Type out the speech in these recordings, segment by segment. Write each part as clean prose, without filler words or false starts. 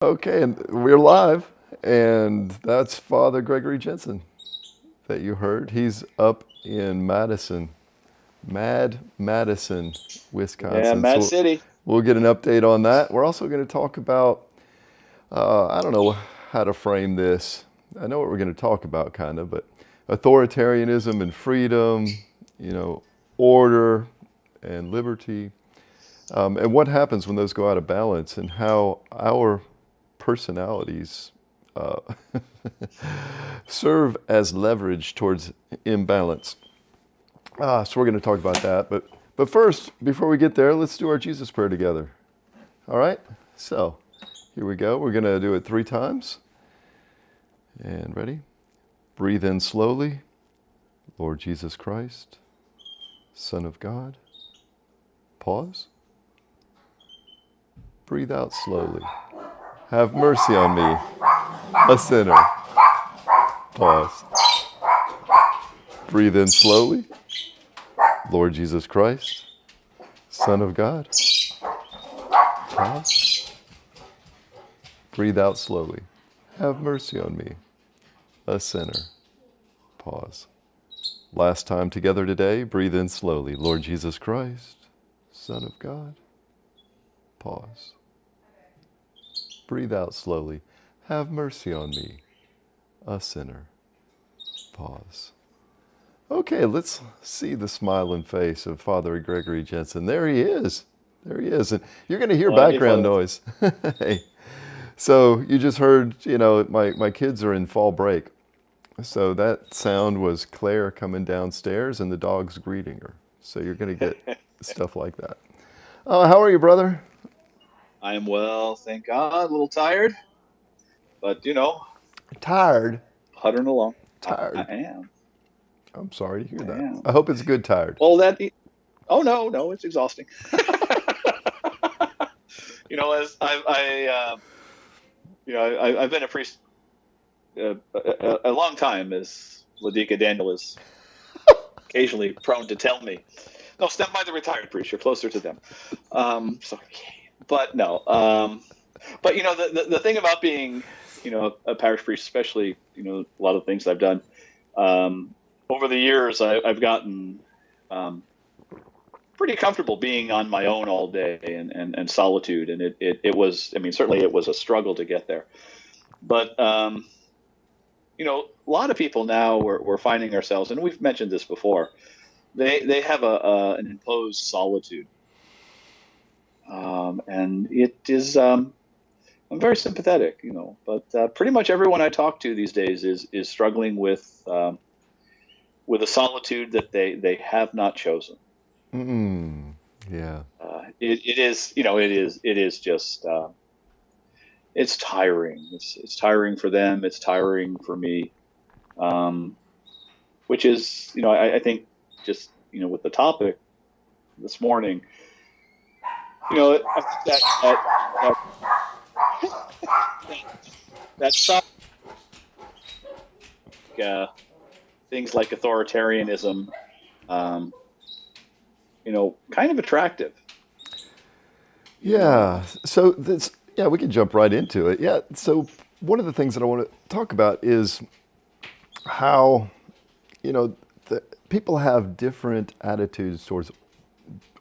Okay, and we're live, and that's Father Gregory Jensen that you heard. He's up in Madison, Yeah, Wisconsin. Mad So City. we'll get an update on that. We're also going to talk about, I don't know how to frame this. I know what we're going to talk about, kind of, but authoritarianism and freedom, you know, order and liberty. And what happens when those go out of balance, and how our personalities uh, serve as leverage towards imbalance. So we're going to talk about that. But first, before we get there, let's do our Jesus prayer together. All right? So here we go. We're going to do it 3 times. And ready? Breathe in slowly. Lord Jesus Christ, Son of God. Pause. Breathe out slowly. Have mercy on me, a sinner. Pause. Breathe in slowly. Lord Jesus Christ, Son of God. Pause. Breathe out slowly. Have mercy on me, a sinner. Pause. Last time together today, breathe in slowly. Lord Jesus Christ, Son of God. Pause. Breathe out slowly. Have mercy on me, a sinner. Pause. Okay, let's see the smiling face of Father Gregory Jensen. There he is. There he is. And you're going to hear background Wonderful. noise. Hey. So you just heard, my kids are in fall break. So that sound was Claire coming downstairs and the dogs greeting her. So you're going to get stuff like that. How are you, brother? I am well, thank God. A little tired, but Tired. puttering along. I Tired. am. I'm sorry to hear I that. I am. hope it's good tired. Well, oh no, no, it's exhausting. As I've been a priest a long time, as Ladika Daniel is occasionally prone to tell me. No, stand by the retired priest. You're closer to them. Sorry, but no. But the thing about being a parish priest, especially a lot of things I've done over the years, I've gotten pretty comfortable being on my own all day and solitude, and it was, I mean, certainly it was a struggle to get there, but a lot of people now we're finding ourselves, and we've mentioned this before, they have an imposed solitude, and it is. I'm very sympathetic, but pretty much everyone I talk to these days is struggling with a solitude that they have not chosen. Yeah. It is just it's tiring. It's tiring for them. It's tiring for me. Um, which is, I think just with the topic this morning, I think that that, that some uh, things like authoritarianism, um, kind of attractive. Yeah. So this, yeah, we can jump right into it. Yeah. So one of the things that I want to talk about is how, you know, the, people have different attitudes towards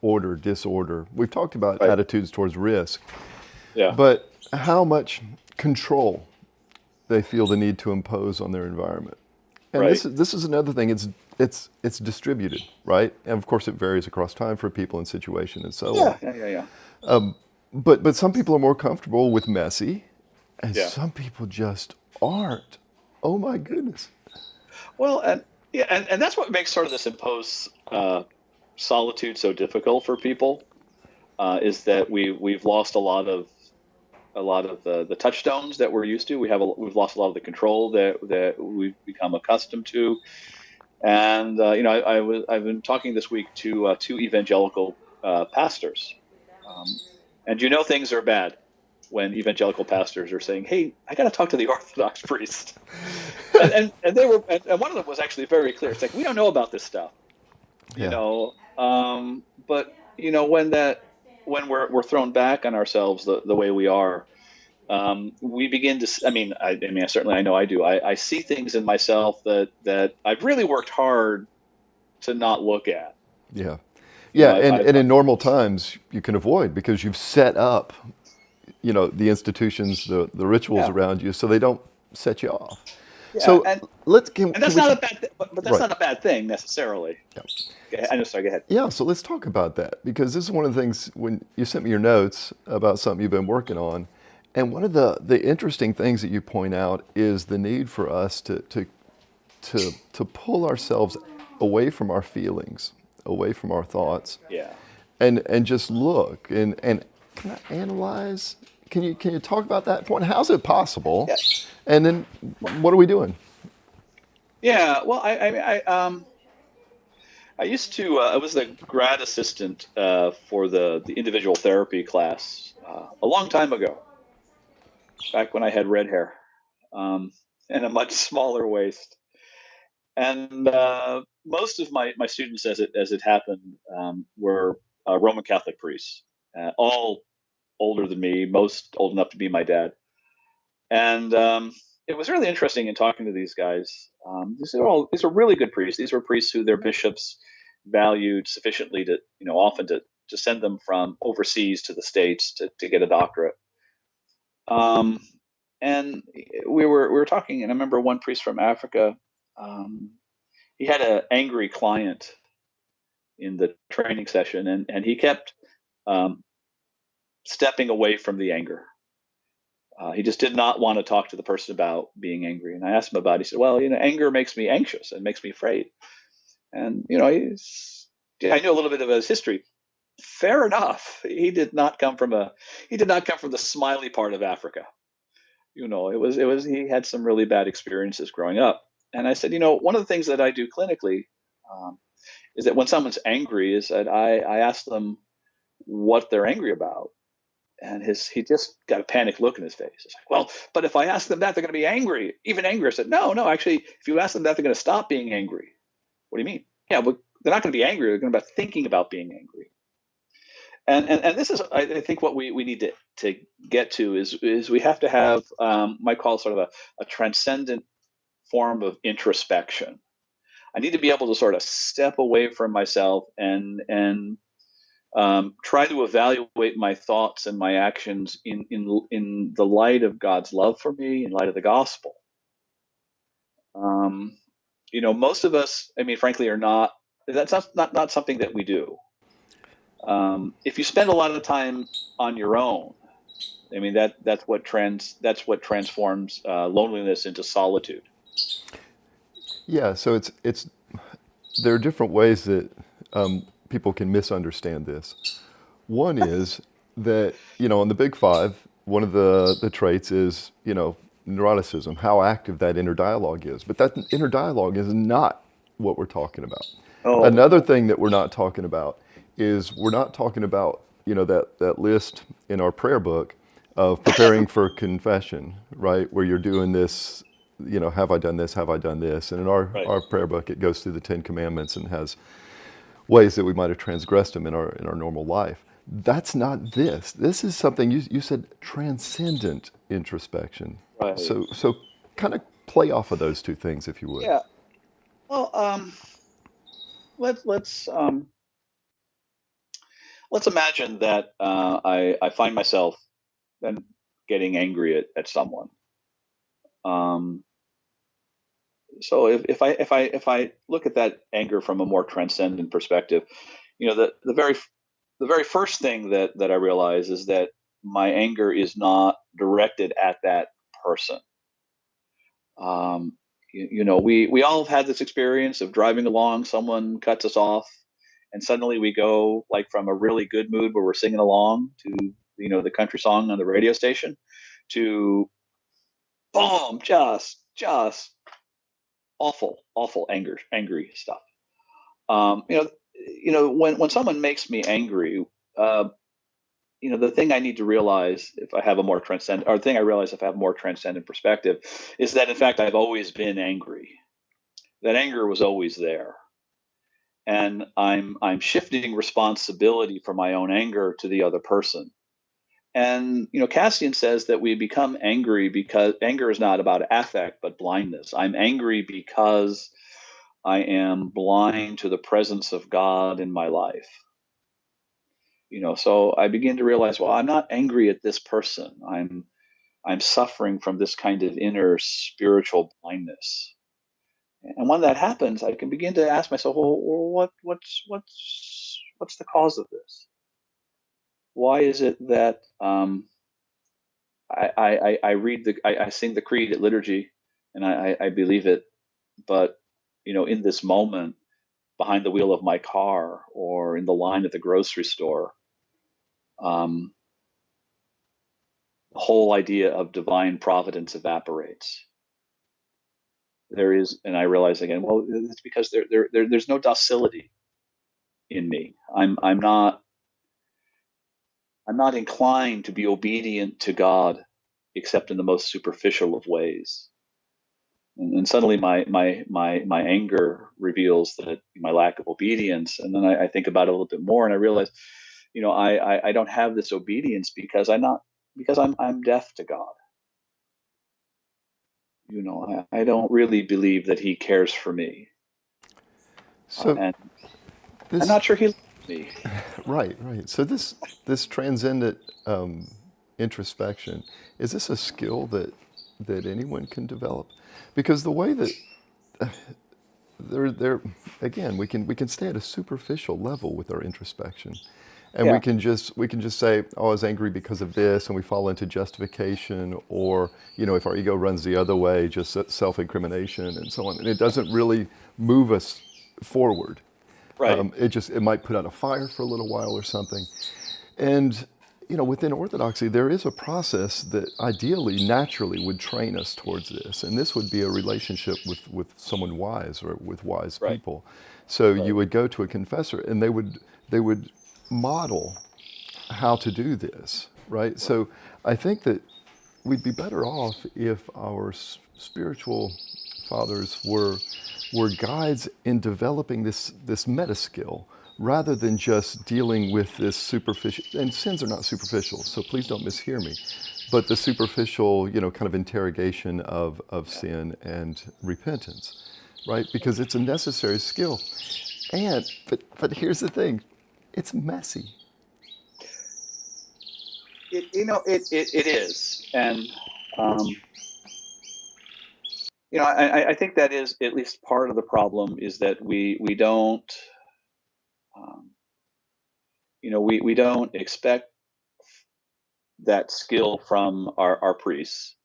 order, disorder. We've talked about Right. attitudes towards risk, Yeah. but how much control they feel the need to impose on their environment. And Right. this is another thing. It's distributed, right? And of course, it varies across time for people and situation and so on. Yeah. Yeah. Yeah. Yeah. But some people are more comfortable with messy, and Yeah. some people just aren't. Oh my goodness. Well, and yeah, and that's what makes sort of this imposed solitude so difficult for people, is that we've lost a lot of the touchstones that we're used to. We've lost a lot of the control that we've become accustomed to. And I've been talking this week to two evangelical pastors, um, and things are bad when evangelical pastors are saying, "Hey, I got to talk to the Orthodox priest," and they were, and one of them was actually very clear. It's like, we don't know about this stuff, Yeah. but when we're thrown back on ourselves the way we are, we begin to. I mean, certainly I know I do. I see things in myself that I've really worked hard to not look at. Yeah. You know, Yeah, and, I've and in normal times you can avoid because you've set up, the institutions, the rituals yeah, around you so they don't set you off. yeah, So let's and can that's we not a bad, but that's right. not a bad thing necessarily. Yeah. Go ahead. I'm sorry. Go ahead. Yeah, so let's talk about that because this is one of the things when you sent me your notes about something you've been working on. And one of the interesting things that you point out is the need for us to pull ourselves away from our feelings, away from our thoughts, Yeah. and just look and can I analyze? Can you talk about that point? How's it possible? Yeah. And then what are we doing? Yeah. Well, I used to. I was the grad assistant for the individual therapy class a long time ago, back when I had red hair and a much smaller waist. And most of my students, as it happened, were Roman Catholic priests, all older than me, most old enough to be my dad. And it was really interesting in talking to these guys. These are really good priests. These were priests who their bishops valued sufficiently to, often to send them from overseas to the States to get a doctorate. Um, and we were talking, and I remember one priest from Africa. Um, he had an angry client in the training session, and he kept um, stepping away from the anger. He just did not want to talk to the person about being angry. And I asked him about it. He said, well, anger makes me anxious and makes me afraid. And, I knew a little bit of his history. Fair enough. He did not come from the smiley part of Africa. He had some really bad experiences growing up. And I said, one of the things that I do clinically um, is that when someone's angry is that I ask them what they're angry about. And he just got a panicked look in his face. It's like, well, but if I ask them that, they're going to be angry, even angrier. I said, no, no, actually, if you ask them that, they're going to stop being angry. What do you mean? Yeah, but they're not going to be angry. They're going to be thinking about being angry. And this is, I think, what we need to get to is we have to have, might call sort of a transcendent form of introspection. I need to be able to sort of step away from myself and try to evaluate my thoughts and my actions in the light of God's love for me, in light of the gospel. Um, most of us, I mean, frankly, are not. That's not something that we do. If you spend a lot of time on your own, I mean that's what transforms loneliness into solitude. Yeah, so it's there are different ways that people can misunderstand this. One is that, on the big five, one of the traits is, neuroticism, how active that inner dialogue is. But that inner dialogue is not what we're talking about. Oh Another no, thing that we're not talking about is we're not talking about, that list in our prayer book of preparing for confession, right? Where you're doing this, have I done this? Have I done this? And in right. our prayer book, it goes through the Ten Commandments and has ways that we might have transgressed them in our normal life. That's not this. This is something you said transcendent introspection. Right. So kind of play off of those two things if you would. Yeah. Well, let's imagine that I find myself then getting angry at someone. Um, so if I look at that anger from a more transcendent perspective, the very first thing that I realize is that my anger is not directed at that person. We all have had this experience of driving along, someone cuts us off, and suddenly we go like from a really good mood where we're singing along to the country song on the radio station to boom, just awful, awful angry stuff. Um, you know, when someone makes me angry, uh, the thing I need to realize if I have a more transcendent, or the thing I realize if I have more transcendent perspective, is that in fact I've always been angry. That anger was always there, and I'm shifting responsibility for my own anger to the other person. And Cassian says that we become angry because anger is not about affect, but blindness. I'm angry because I am blind to the presence of God in my life. So I begin to realize, well, I'm not angry at this person. I'm suffering from this kind of inner spiritual blindness. And when that happens, I can begin to ask myself, well, what's the cause of this? Why is it that I sing the creed at liturgy, and I believe it, but in this moment, behind the wheel of my car or in the line at the grocery store, um, the whole idea of divine providence evaporates. And I realize again, well, it's because there's no docility in me. I'm not inclined to be obedient to God, except in the most superficial of ways. And suddenly my anger reveals that my lack of obedience. And then I think about it a little bit more, and I realize, I don't have this obedience because I'm deaf to God. I don't really believe that He cares for me, So and I'm this, not sure He loves me. right, right. So this transcendent introspection, is this a skill that anyone can develop? Because the way that there again, we can stay at a superficial level with our introspection, and Yeah, we can just say, oh, I was angry because of this, and we fall into justification, or if our ego runs the other way, just self-incrimination and so on, and it doesn't really move us forward. right, It might put out a fire for a little while or something. And within orthodoxy, there is a process that ideally, naturally, would train us towards this. And this would be a relationship with someone wise or with wise right, people. So you right. would go to a confessor, and they would model how to do this, right? Right. So I think that we'd be better off if our spiritual fathers were guides in developing this meta skill rather than just dealing with this superficial, and sins are not superficial, so please don't mishear me, but the superficial, kind of interrogation of Yeah. sin and repentance, right? Because it's a necessary skill. But here's the thing, it's messy. It is, and um, I think that is at least part of the problem, is that we don't um, we don't expect that skill from our priests.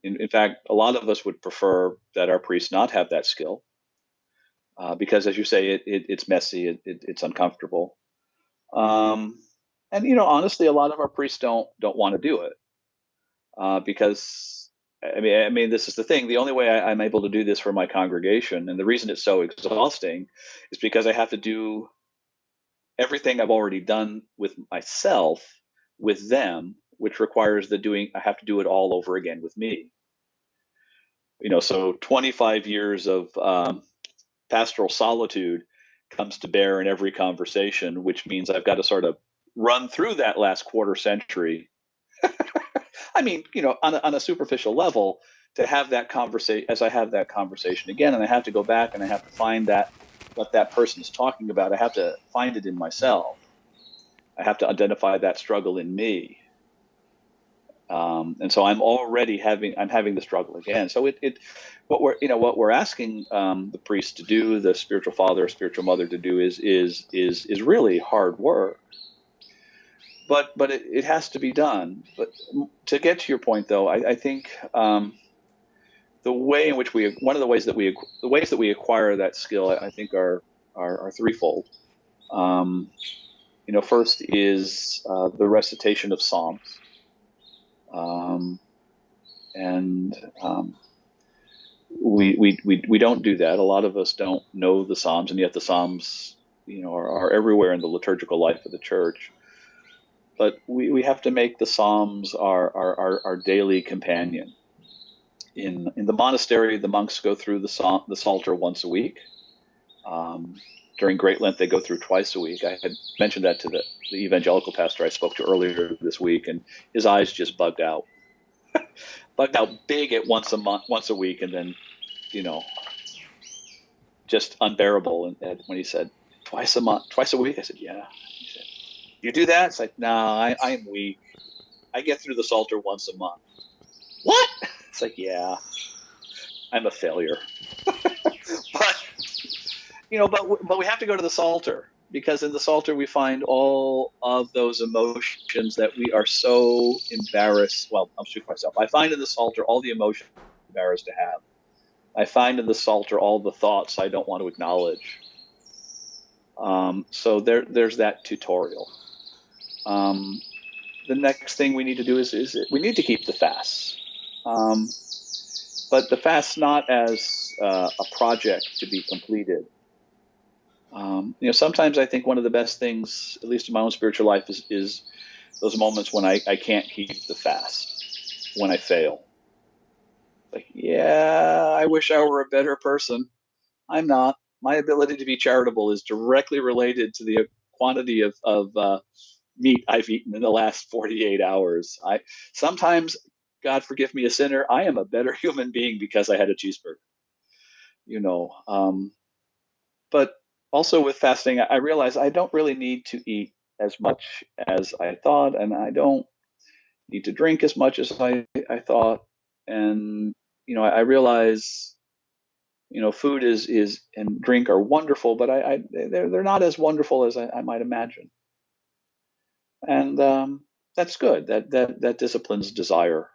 In fact, a lot of us would prefer that our priests not have that skill, because, as you say, it's messy, it's uncomfortable, um, and honestly, a lot of our priests don't want to do it, because I mean, this is the thing. The only way I'm able to do this for my congregation, and the reason it's so exhausting, is because I have to do everything I've already done with myself with them, which requires the doing. I have to do it all over again with me. So 25 years of pastoral solitude comes to bear in every conversation, which means I've got to sort of run through that last quarter century. I mean, on a superficial level, to have that conversation, as I have that conversation again, and I have to go back and I have to find that what that person is talking about. I have to find it in myself. I have to identify that struggle in me. And so I'm having the struggle again. So what we're asking the priest to do, the spiritual father or spiritual mother to do, is really hard work. But it has to be done. But to get to your point, though, I think the way in which one of the ways that we acquire that skill, I think, are threefold. Um, First is the recitation of Psalms, um, and we don't do that. A lot of us don't know the Psalms, and yet the Psalms, are everywhere in the liturgical life of the church. But we have to make the Psalms our daily companion. In the monastery, the monks go through the Psalter once a week. Um, during Great Lent they go through twice a week. I had mentioned that to the evangelical pastor I spoke to earlier this week, and his eyes just bugged out big at once a month, once a week, and then you know just unbearable. And when he said twice a month, twice a week, I said, yeah. He said, you do that? It's like, no, I'm weak. I get through the Psalter once a month. What? It's like, yeah, I'm a failure. But but we have to go to the Psalter, because in the Psalter we find all of those emotions that we are so embarrassed. Well, I'm speaking for myself. I find in the Psalter all the emotions I'm embarrassed to have. I find in the Psalter all the thoughts I don't want to acknowledge. So there's that tutorial. The next thing we need to do is we need to keep the fast. But the fast not as a project to be completed. Sometimes I think one of the best things, at least in my own spiritual life, is those moments when I can't keep the fast, when I fail. Like, yeah, I wish I were a better person. I'm not. My ability to be charitable is directly related to the quantity of meat I've eaten in the last 48 hours. Sometimes, God forgive me, a sinner, I am a better human being because I had a cheeseburger. But also with fasting, I realize I don't really need to eat as much as I thought, and I don't need to drink as much as I thought. And I realize food is and drink are wonderful, but they're not as wonderful as I might imagine. And that's good. That disciplines desire.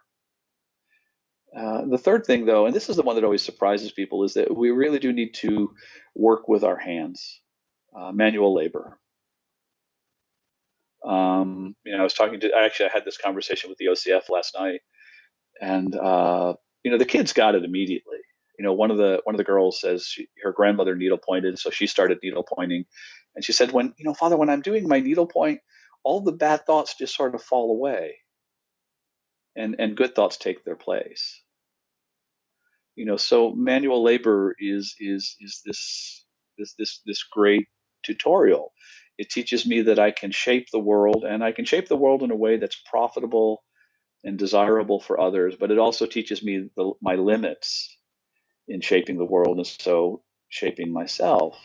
The third thing, though, and this is the one that always surprises people, is that we really do need to work with our hands, manual labor. I was I had this conversation with the OCF last night, and the kids got it immediately. One of the girls says her grandmother needle pointed, so she started needle pointing, and she said, Father, when I'm doing my needle point, all the bad thoughts just sort of fall away, and good thoughts take their place. So manual labor is this great tutorial. It teaches me that I can shape the world, and I can shape the world in a way that's profitable and desirable for others. But it also teaches me my limits in shaping the world, and so shaping myself.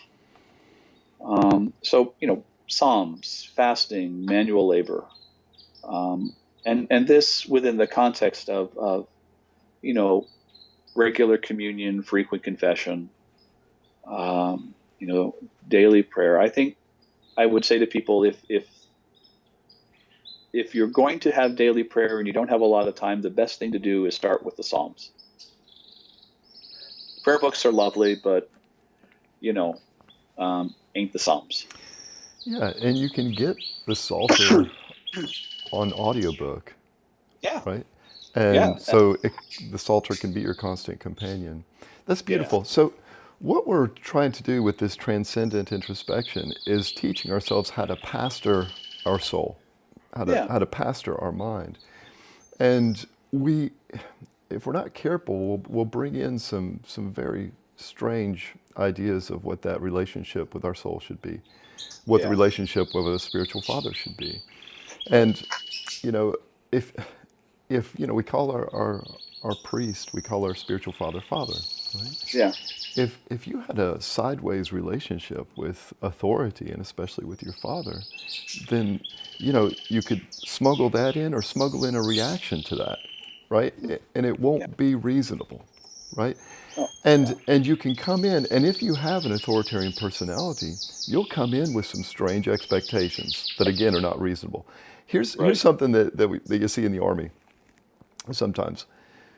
Psalms, fasting, manual labor, and this within the context of regular communion, frequent confession, daily prayer. I think I would say to people, if you're going to have daily prayer and you don't have a lot of time, the best thing to do is start with the Psalms. Prayer books are lovely, but ain't the Psalms. Yeah, and you can get the Psalter on audiobook. Yeah. Right? And so the Psalter can be your constant companion. That's beautiful. Yeah. So what we're trying to do with this transcendent introspection is teaching ourselves how to pastor our soul, how to pastor our mind. And if we're not careful, we'll bring in some very strange ideas of what that relationship with our soul should be, what the relationship with a spiritual father should be. And, if we call our priest, we call our spiritual father, right? Yeah. If you had a sideways relationship with authority, and especially with your father, then you could smuggle that in or smuggle in a reaction to that, right? And it won't be reasonable, right? And you can come in, and if you have an authoritarian personality, you'll come in with some strange expectations that again are not reasonable. Here's something that you see in the Army sometimes.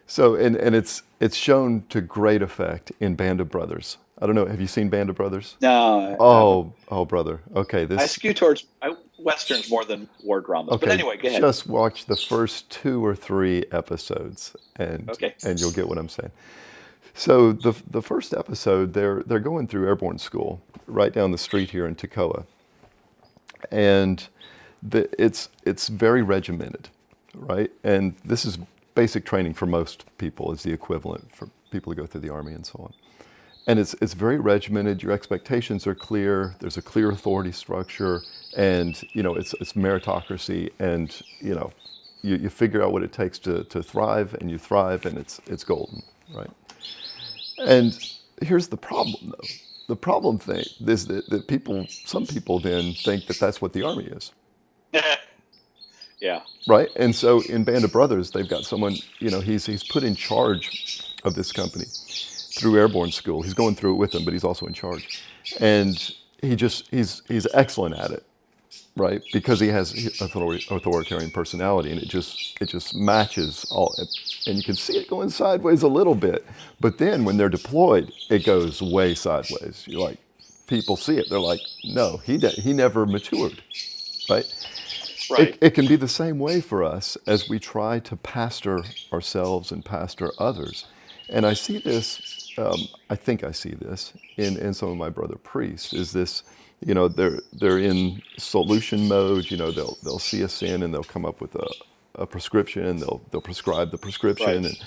So and it's shown to great effect in Band of Brothers. I don't know. Have you seen Band of Brothers? No. Oh, brother. Okay, I skew towards westerns more than war dramas. Okay, But anyway, go ahead. Just watch the first 2 or 3 episodes, and Okay. and you'll get what I'm saying. So the first episode, they're going through airborne school right down the street here in Toccoa, and it's very regimented, right? And this is basic training for most people, is the equivalent for people who go through the Army and so on. and it's very regimented. Your expectations are clear. There's a clear authority structure, and it's meritocracy, and you figure out what it takes to thrive, and you thrive, and it's golden, right? And here's the problem, though. The problem thing is that some people then think that that's what the army is, Yeah. right? And so in Band of Brothers, they've got someone, he's put in charge of this company through airborne school. He's going through it with them, but he's also in charge, and he's excellent at it, right? Because he has authoritarian personality, and it just matches all, and you can see it going sideways a little bit, but then when they're deployed, it goes way sideways. You're like, people see it, they're like, no, he never matured, right? Right. It can be the same way for us as we try to pastor ourselves and pastor others. And I see this, I think I see this in some of my brother priests, is this, they're in solution mode. They'll see a sin and they'll come up with a prescription, and they'll prescribe the prescription. Right. And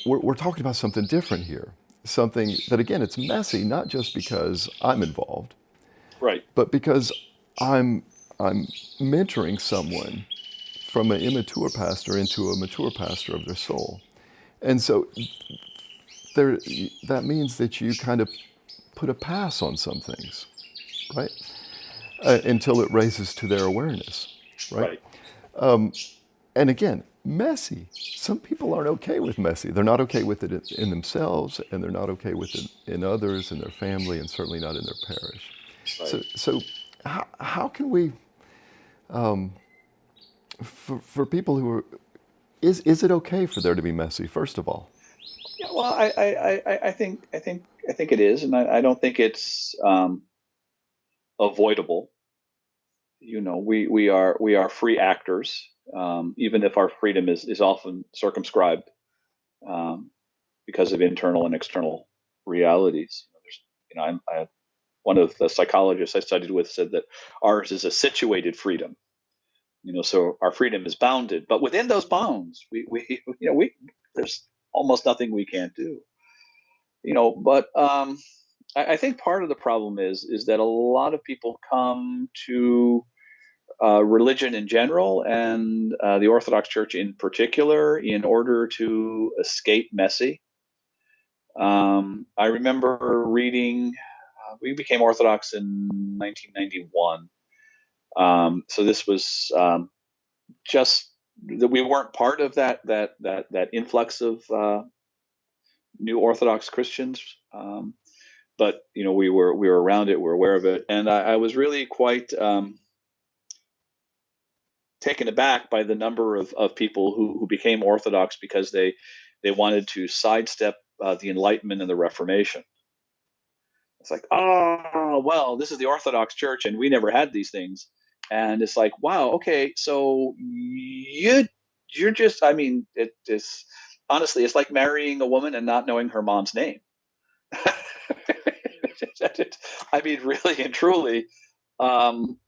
we're talking about something different here. Something that, again, it's messy, not just because I'm involved, Right. but because I'm mentoring someone from an immature pastor into a mature pastor of their soul. And so that means that you kind of put a pass on some things, right? Until it raises to their awareness, right? Right. And again, messy. Some people aren't okay with messy. They're not okay with it in themselves, and they're not okay with it in others, in their family, and certainly not in their parish. Right. So how can we, for people who are, is it okay for there to be messy, first of all? Yeah. Well, I think it is, and I don't think it's avoidable. We are free actors, even if our freedom is often circumscribed um, because of internal and external realities. One of the psychologists I studied with said that ours is a situated freedom. So our freedom is bounded, but within those bounds, we there's almost nothing we can't do. But I think part of the problem is that a lot of people come to religion in general, and the Orthodox Church in particular, in order to escape messy. I remember reading. We became Orthodox in 1991, so this was just that we weren't part of that influx of new Orthodox Christians. But we were around it, we're aware of it, and I was really quite taken aback by the number of people who became Orthodox because they wanted to sidestep the Enlightenment and the Reformation. It's like, oh well, this is the Orthodox Church, and we never had these things. And it's like, wow, okay, so you're just, I mean, it is honestly, it's like marrying a woman and not knowing her mom's name. I mean, really and truly, um,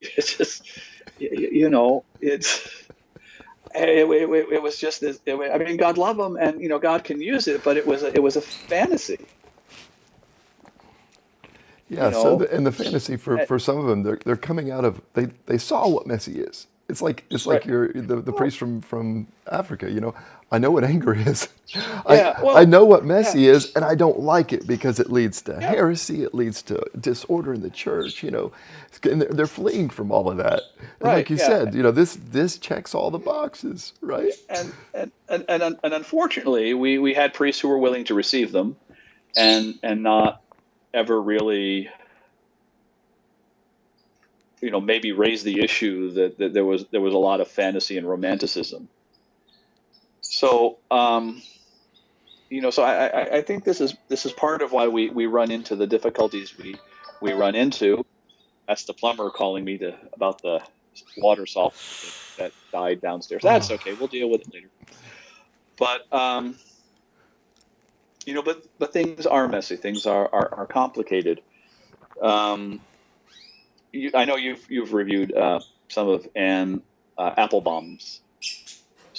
it's just, it was just this. I mean, God love them, and God can use it, but it was a fantasy. You Yeah, so know, and the fantasy Uh, for some of them, they're coming out of, they saw what messy is. It's like right? the Well, priest from Africa. I know what anger is. I yeah. I Well, know what yeah, messy is, and I don't like it because it leads to yeah. heresy. It leads to disorder in the church. And they're fleeing from all of that. And like Right. you Yeah. said, this checks all the boxes, right? Yeah. And unfortunately, we had priests who were willing to receive them, and not ever really, maybe raise the issue that there was a lot of fantasy and romanticism. So, I think this is part of why we run into the difficulties we run into. That's the plumber calling me about the water softener that died downstairs. That's Oh, okay. We'll deal with it later. But but things are messy. Things are complicated. Um, I know you've reviewed some of Anne Applebaum's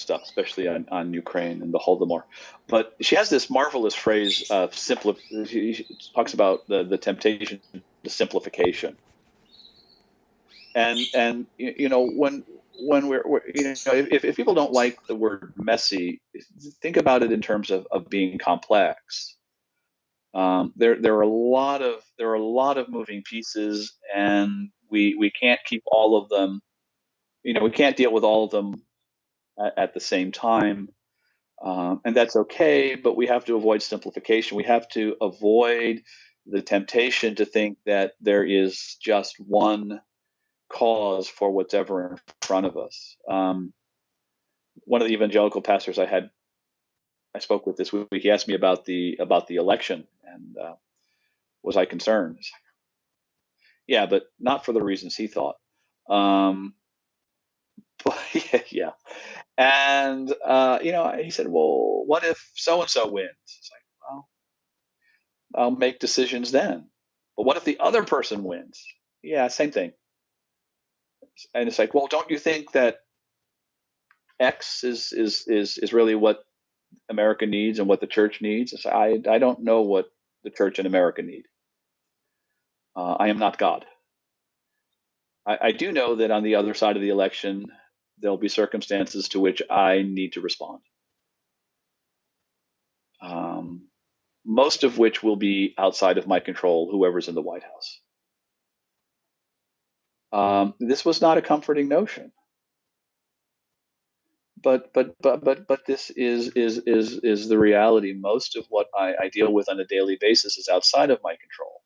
stuff, especially on Ukraine and the Holodomor. But she has this marvelous phrase of she talks about the temptation to simplification. And when we're if people don't like the word messy, think about it in terms of being complex. There are a lot of moving pieces, and we can't keep all of them. We can't deal with all of them at the same time, and that's okay. But we have to avoid simplification. We have to avoid the temptation to think that there is just one cause for what's ever in front of us. One of the evangelical pastors I spoke with this week, he asked me about the election, and was I concerned? Yeah, but not for the reasons he thought. Um, but yeah. And he said, "Well, what if so and so wins?" It's like, well, I'll make decisions then. But what if the other person wins? Yeah, same thing. And it's like, well, don't you think that X is really what America needs and what the church needs? It's, I don't know what the church and America need. I am not God. I do know that on the other side of the election, there'll be circumstances to which I need to respond. Um, most of which will be outside of my control, whoever's in the White House. This was not a comforting notion, but this is the reality. Most of what I deal with on a daily basis is outside of my control,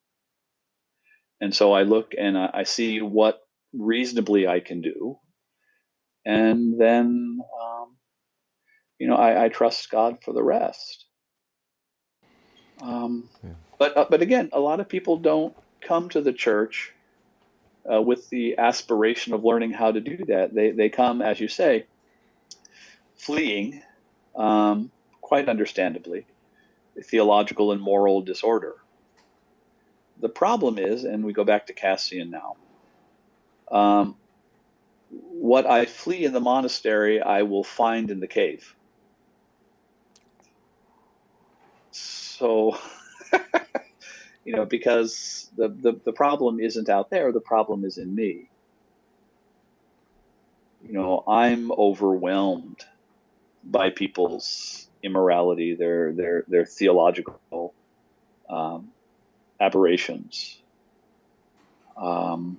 and so I look and I see what reasonably I can do, and then I trust God for the rest. Yeah. But again, a lot of people don't come to the church with the aspiration of learning how to do that. They come, as you say, fleeing, quite understandably, theological and moral disorder. The problem is, and we go back to Cassian now, what I flee in the monastery, I will find in the cave. So, because the problem isn't out there, the problem is in me. I'm overwhelmed by people's immorality, their theological aberrations. That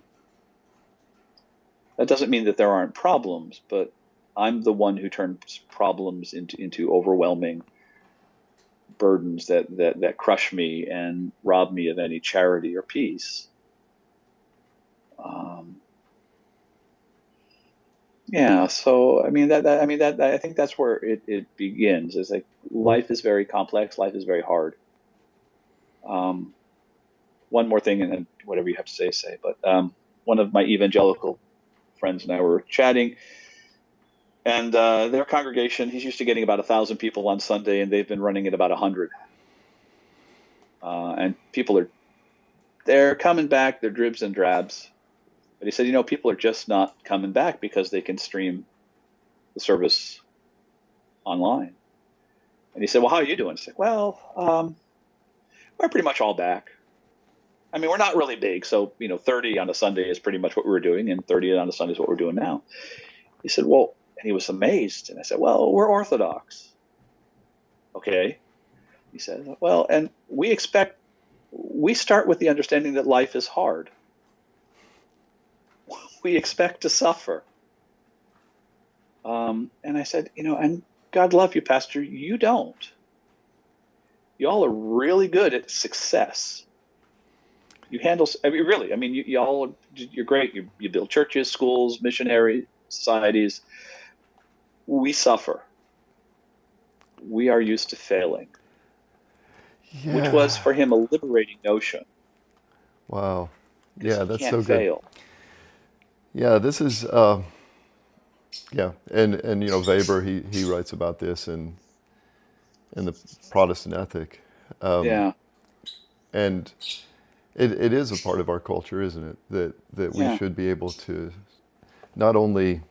doesn't mean that there aren't problems, but I'm the one who turns problems into overwhelming burdens that crush me and rob me of any charity or peace. Yeah, so I think that's where it begins. It's like life is very complex, life is very hard. One more thing, and then whatever you have to say. But one of my evangelical friends and I were chatting, and their congregation, he's used to getting about 1,000 people on Sunday, and they've been running at about 100. And they're coming back, they're dribs and drabs. But he said, people are just not coming back because they can stream the service online. And he said, well, how are you doing? It's like, well, we're pretty much all back. I mean, we're not really big. So, 30 on a Sunday is pretty much what we were doing, and 30 on a Sunday is what we're doing now. He said, well, and he was amazed. And I said, well, we're Orthodox. Okay. He said, well, and we start with the understanding that life is hard. We expect to suffer. And I said, and God love you, Pastor, you don't. Y'all are really good at success. You handle, really, you're great. You build churches, schools, missionary societies. We suffer. We are used to failing, which was for him a liberating notion. Wow. Yeah, that's so good. Fail. Yeah, this is, and Weber, he writes about this in the Protestant ethic. And it is a part of our culture, isn't it? That we should be able to not only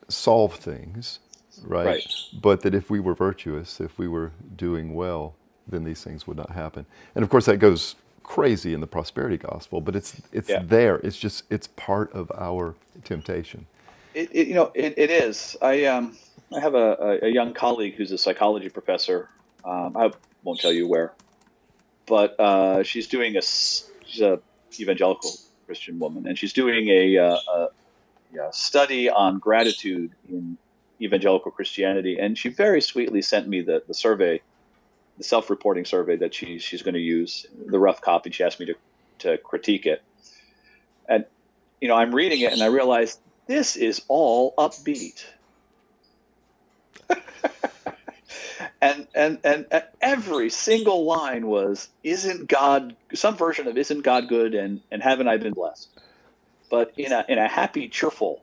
solve things, right? Right. But that if we were virtuous, if we were doing well, then these things would not happen. And of course, that goes crazy in the prosperity gospel, but it's Yeah. there. It's just it's part of our temptation. It is. I have a young colleague who's a psychology professor. I won't tell you where, but she's a evangelical Christian woman, and she's doing a study on gratitude in evangelical Christianity. And she very sweetly sent me the survey, the self-reporting survey that she's going to use, the rough copy. She asked me to critique it, and I'm reading it, and I realized this is all upbeat. And every single line was, isn't God, some version of isn't God good, and haven't I been blessed, but in a happy, cheerful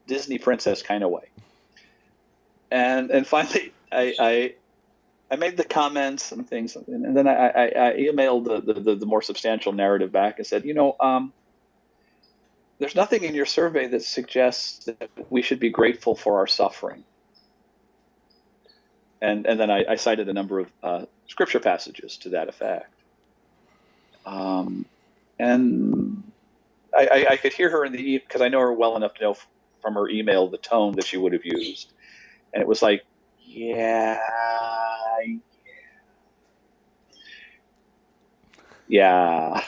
Disney princess kind of way. And finally I made the comments and things, and then I emailed the more substantial narrative back and said, there's nothing in your survey that suggests that we should be grateful for our suffering. And then I cited a number of scripture passages to that effect. And I could hear her in because I know her well enough to know from her email the tone that she would have used, and it was like, yeah, yeah.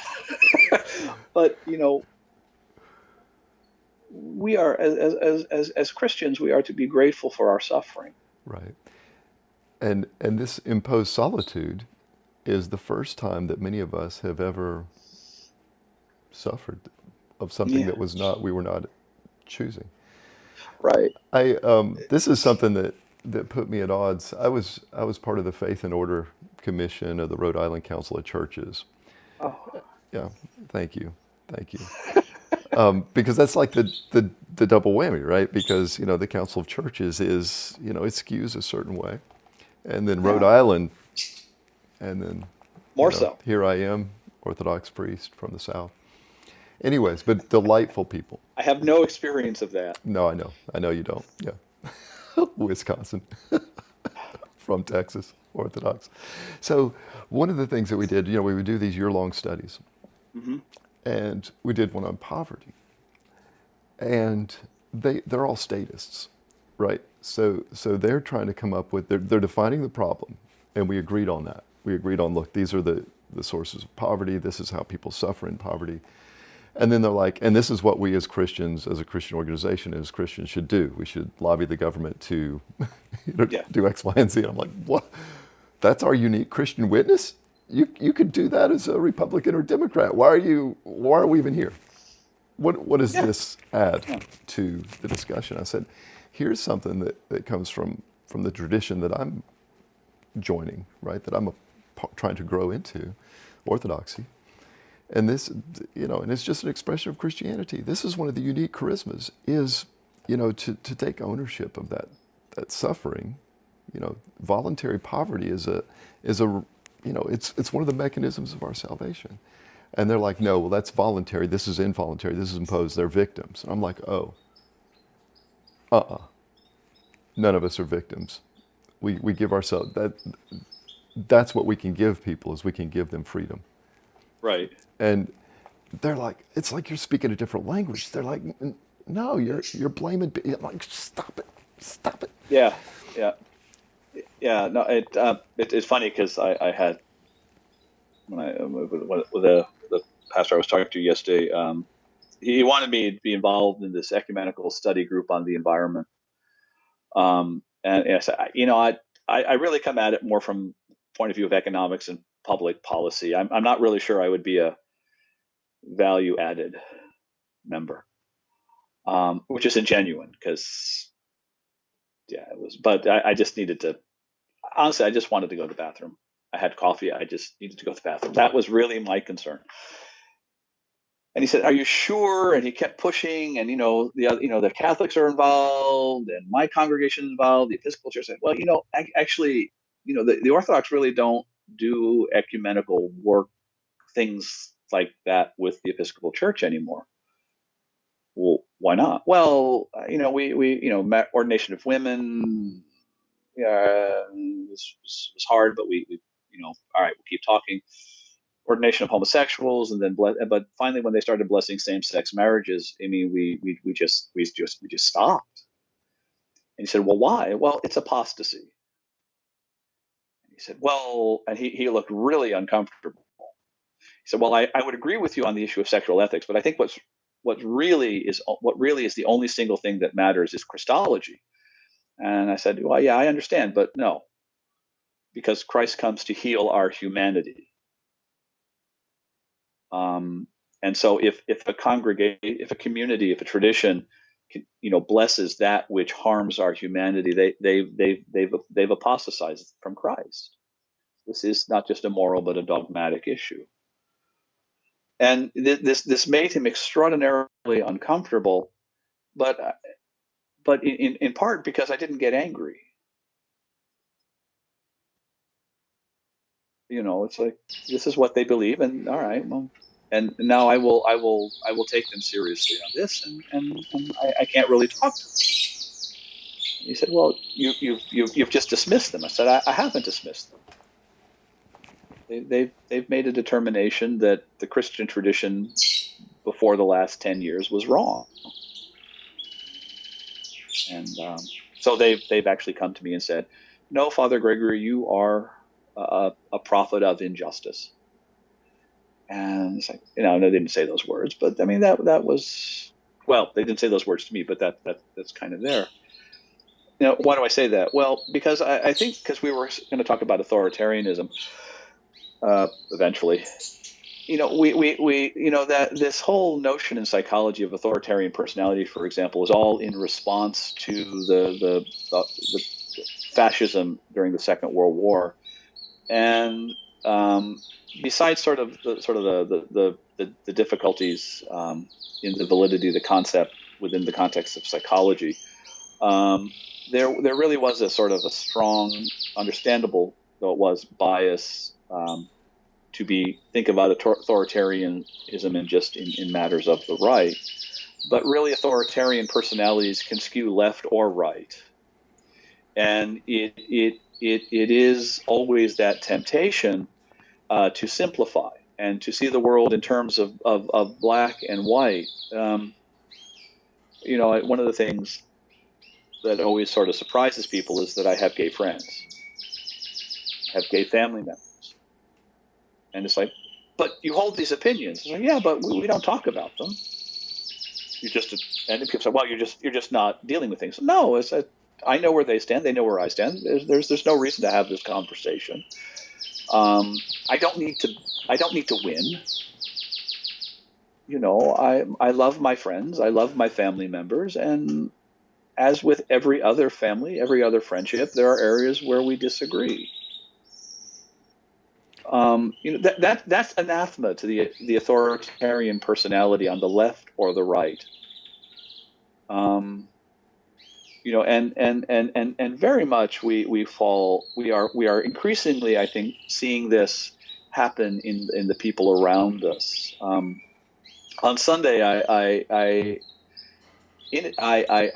But we are, as Christians, we are to be grateful for our suffering. Right. And this imposed solitude is the first time that many of us have ever suffered of something Yeah, that was not we were not choosing. right. I this is something that put me at odds. I was part of the Faith and Order Commission of the Rhode Island Council of Churches. Oh, Yeah, thank you, thank you. Because that's like the double whammy, right? Because the Council of Churches is it skews a certain way, and then Rhode yeah, Island, and then more so. here I am, Orthodox priest from the South. Anyways, but delightful people. I have no experience of that. No, I know you don't. Yeah, Wisconsin, from Texas, Orthodox. So one of the things that we did, we would do these year-long studies, Hmm. and we did one on poverty, and they're all statists, right? So they're trying to come up with they're defining the problem, and we agreed on that. We agreed on, look, these are the sources of poverty. This is how people suffer in poverty. And then they're like, and this is what we as Christians, as a Christian organization, as Christians should do. We should lobby the government to Yeah, do X, Y, and Z. I'm like, what? That's our unique Christian witness? You could do that as a Republican or Democrat. Why are we even here? What does yeah, this add yeah. to the discussion? I said, here's something that comes from the tradition that I'm joining, right? That I'm trying to grow into, Orthodoxy. And this, and it's just an expression of Christianity. This is one of the unique charismas is, to take ownership of that suffering. Voluntary poverty is a it's one of the mechanisms of our salvation. And they're like, no, well, that's voluntary. This is involuntary. This is imposed. They're victims. I'm like, oh, none of us are victims. We give ourselves that's what we can give people is we can give them freedom. Right. And they're like, it's like you're speaking a different language. They're like, no, you're blaming. I'm like, stop it. Yeah, yeah, yeah. No, it's funny because I had when I with the pastor I was talking to yesterday. He wanted me to be involved in this ecumenical study group on the environment. And I said, I really come at it more from the point of view of economics and public policy. I'm not really sure I would be a value added member, which is ingenuine because yeah, it was. But I just needed to. Honestly, I just wanted to go to the bathroom. I had coffee. I just needed to go to the bathroom. That was really my concern. And he said, "Are you sure?" And he kept pushing. And the Catholics are involved, and my congregation is involved. The Episcopal Church said, "Well, actually, the Orthodox really don't do ecumenical work, things like that with the Episcopal Church anymore." Well, why not? Well, we ordination of women, this was hard, but we all right, we'll keep talking. Ordination of homosexuals, and then but finally, when they started blessing same-sex marriages, I mean, we just stopped. And he said, "Well, why?" "Well, it's apostasy." And he said, "Well," and he looked really uncomfortable. He said, "Well, I would agree with you on the issue of sexual ethics, but I think what really is the only single thing that matters is Christology." And I said, "Well, yeah, I understand, but no, because Christ comes to heal our humanity." And so if a congregation, if a community, if a tradition, blesses that which harms our humanity, they've apostatized from Christ. This is not just a moral but a dogmatic issue. And this made him extraordinarily uncomfortable, but in part because I didn't get angry. It's like, this is what they believe, and all right, well, and now I will take them seriously on this, and I can't really talk to them. He said, "Well, you've just dismissed them." I said, "I haven't dismissed them. They've made a determination that the Christian tradition before the last 10 years was wrong." And so they've actually come to me and said, "No, Father Gregory, you are a prophet of injustice." And it's like, no, they didn't say those words, but I mean, that was, well, they didn't say those words to me, but that's kind of there. Why do I say that? Well, because I think because we were going to talk about authoritarianism eventually. That this whole notion in psychology of authoritarian personality, for example, is all in response to the fascism during the Second World War, and besides sort of the difficulties in the validity of the concept within the context of psychology, there really was a sort of a strong, understandable though it was, bias to think about authoritarianism in just in matters of the right. But really, authoritarian personalities can skew left or right, and it is always that temptation to simplify and to see the world in terms of black and white. One of the things that always sort of surprises people is that I have gay friends, I have gay family members, and it's like, but you hold these opinions. It's like, yeah, but we don't talk about them. And people say, well, you're just not dealing with things. No, I know where they stand. They know where I stand. There's no reason to have this conversation. I don't need to win. I love my friends. I love my family members, and as with every other family, every other friendship, there are areas where we disagree. That's anathema to the authoritarian personality on the left or the right. And very much we are increasingly, I think, seeing this happen in the people around us. On Sunday, I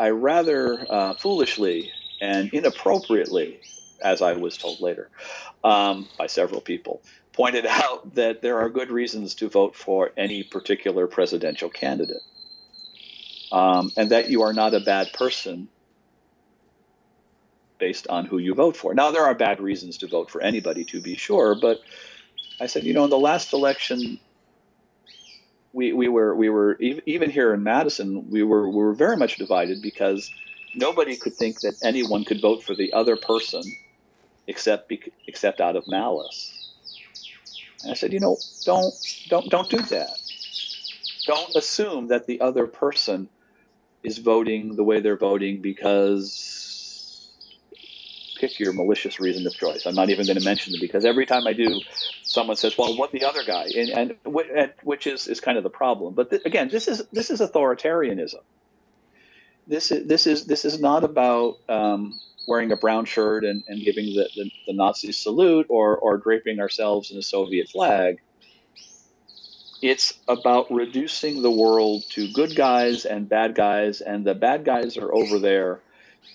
rather foolishly and inappropriately, as I was told later by several people, pointed out that there are good reasons to vote for any particular presidential candidate, and that you are not a bad person based on who you vote for. Now, there are bad reasons to vote for anybody, to be sure, but I said, in the last election, we were even here in Madison, we were very much divided because nobody could think that anyone could vote for the other person except out of malice. And I said, don't do that. Don't assume that the other person is voting the way they're voting because pick your malicious reason of choice. I'm not even going to mention it, because every time I do, someone says, "Well, what the other guy?" and which is kind of the problem. But again, this is authoritarianism. This is not about wearing a brown shirt and giving the Nazi salute or draping ourselves in a Soviet flag. It's about reducing the world to good guys and bad guys, and the bad guys are over there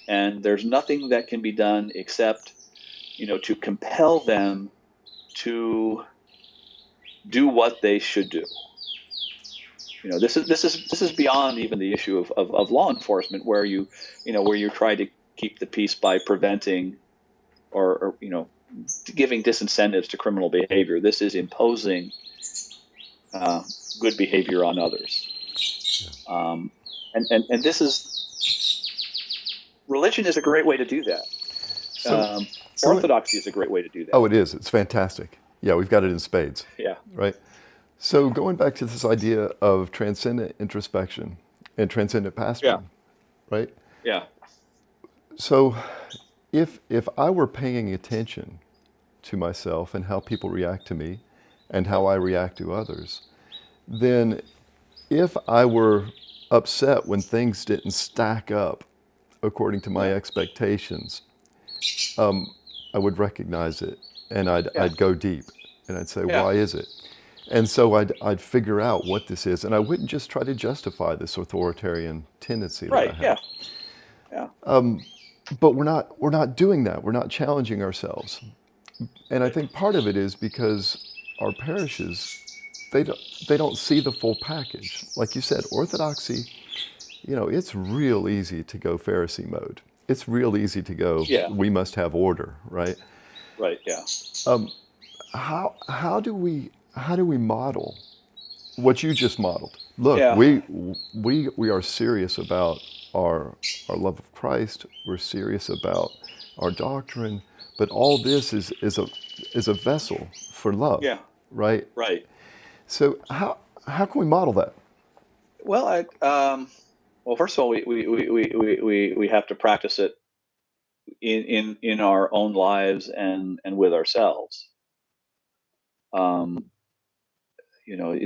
and there's nothing that can be done except, to compel them to do what they should do. This is beyond even the issue of law enforcement, where you try to keep the peace by preventing or giving disincentives to criminal behavior. This is imposing good behavior on others, and this is religion is a great way to do that. So, Orthodoxy is a great way to do that. oh, it is. It's fantastic. Yeah, we've got it in spades, Yeah, right? So going back to this idea of transcendent introspection and transcendent yeah, pastoring, right? yeah, So if I were paying attention to myself and how people react to me and how I react to others, then if I were upset when things didn't stack up according to my yeah, expectations, I would recognize it and yeah, I'd go deep and I'd say, yeah. why is it? And so I'd figure out what this is, and I wouldn't just try to justify this authoritarian tendency that I Right. have. Yeah, yeah, But we're not doing that. We're not challenging ourselves. And I think part of it is because our parishes, they don't see the full package. Like you said, orthodoxy, it's real easy to go Pharisee mode. It's real easy to go, yeah. we must have order, right? Right. Yeah, How do we model what you just modeled? Look, yeah, we are serious about our love of Christ. We're serious about our doctrine, but all this is a vessel for love, yeah. right? Right. So how can we model that? Well, well, first of all, we have to practice it in our own lives and with ourselves. Um,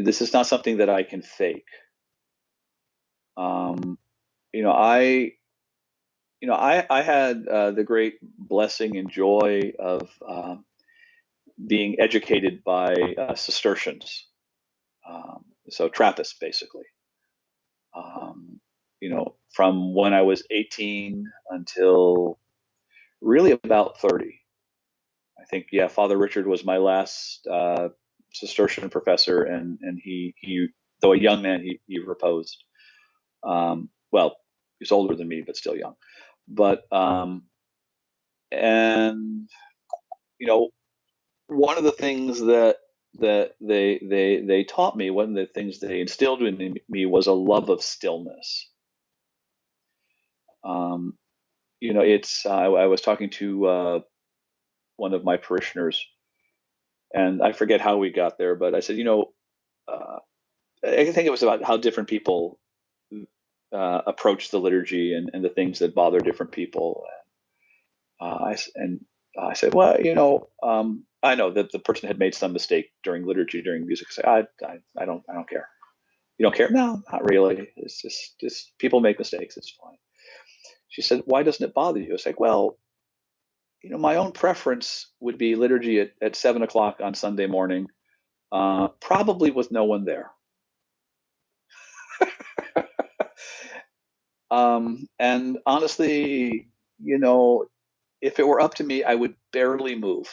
this is not something that I can fake. Um, you know, I I had the great blessing and joy of being educated by Cistercians, so Trappists, basically. From when I was 18 until really about 30. I think, yeah, Father Richard was my last Cistercian professor, and he though a young man, he reposed. Well, he's older than me, but still young. But and you know, one of the things that they taught me, one of the things they instilled in me was a love of stillness. Um, it's I was talking to one of my parishioners, and I forget how we got there, but I said, uh, I think it was about how different people approach the liturgy and the things that bother different people. And I said, well, I know that the person had made some mistake during liturgy, during music. I say, I don't care. You don't care? No, not really. It's just people make mistakes. It's fine. She said, why doesn't it bother you? I was like, well, my own preference would be liturgy at 7 o'clock on Sunday morning, probably with no one there. And honestly, if it were up to me, I would barely move.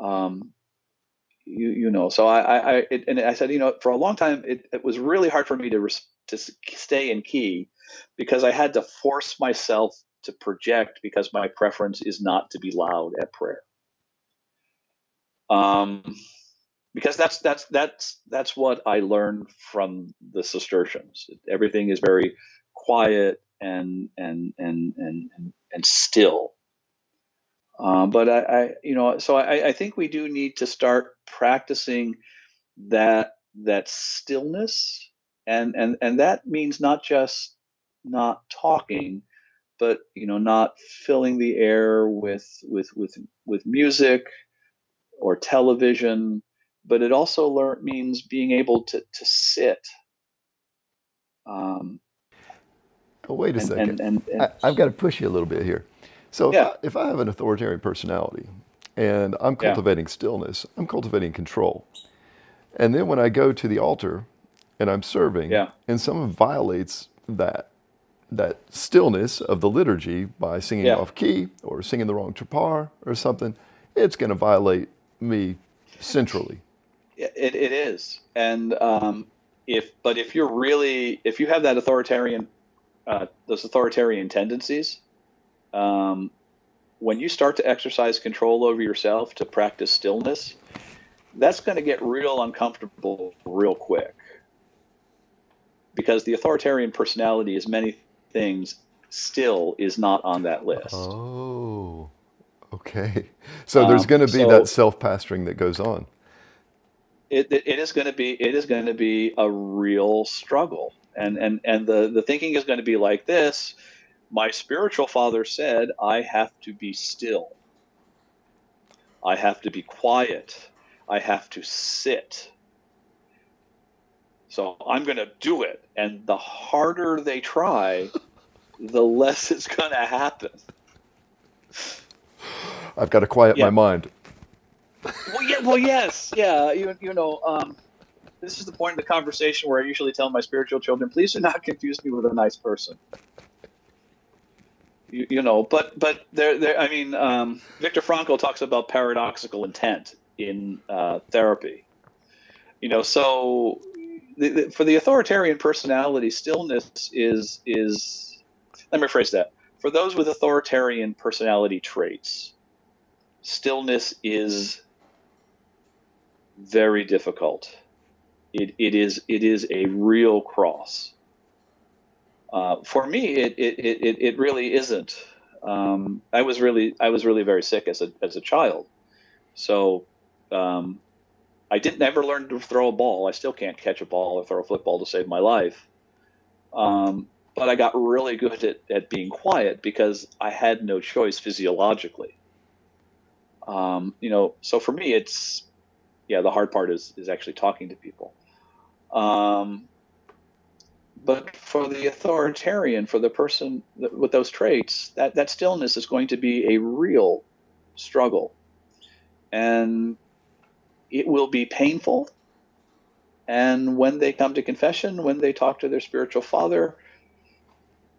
Um, so and I said, for a long time, it was really hard for me to stay in key, because I had to force myself to project, because my preference is not to be loud at prayer. Because that's what I learned from the Cistercians. Everything is very quiet and still. But I think we do need to start practicing that stillness, and that means not just not talking, but not filling the air with music or television. But it also means being able to sit. Um, Oh, wait a second. and I've got to push you a little bit here. So if yeah, I have an authoritarian personality and I'm yeah, cultivating stillness, I'm cultivating control. And then when I go to the altar and I'm serving yeah, and someone violates that, that stillness of the liturgy by singing Yeah. off key or singing the wrong tripar or something, it's going to violate me centrally. It is. And if you have that those authoritarian tendencies, um, when you start to exercise control over yourself to practice stillness, that's going to get real uncomfortable real quick, because the authoritarian personality is many things, still is not on that list. Oh, okay. So there's going to be that So self-pastoring that goes on. it is going to be a real struggle, and the thinking is going to be like this: my spiritual father said I have to be still, I have to be quiet, I have to sit, so I'm going to do it. And the harder they try, the less it's going to happen. I've got to quiet my Yeah. mind. Well, yeah. Well, yes. Yeah. This is the point in the conversation where I usually tell my spiritual children, please do not confuse me with a nice person. But there. I mean, Viktor Frankl talks about paradoxical intent in therapy. So for the authoritarian personality, stillness is. Let me rephrase that. For those with authoritarian personality traits, stillness is very difficult. It is a real cross. For me, it really isn't. I was really very sick as a child, so I didn't ever learn to throw a ball. I still can't catch a ball or throw a football to save my life. But I got really good at being quiet because I had no choice physiologically. So for me, it's the hard part is actually talking to people. But for the authoritarian, for the person with those traits, that stillness is going to be a real struggle, and it will be painful. And when they come to confession, when they talk to their spiritual father,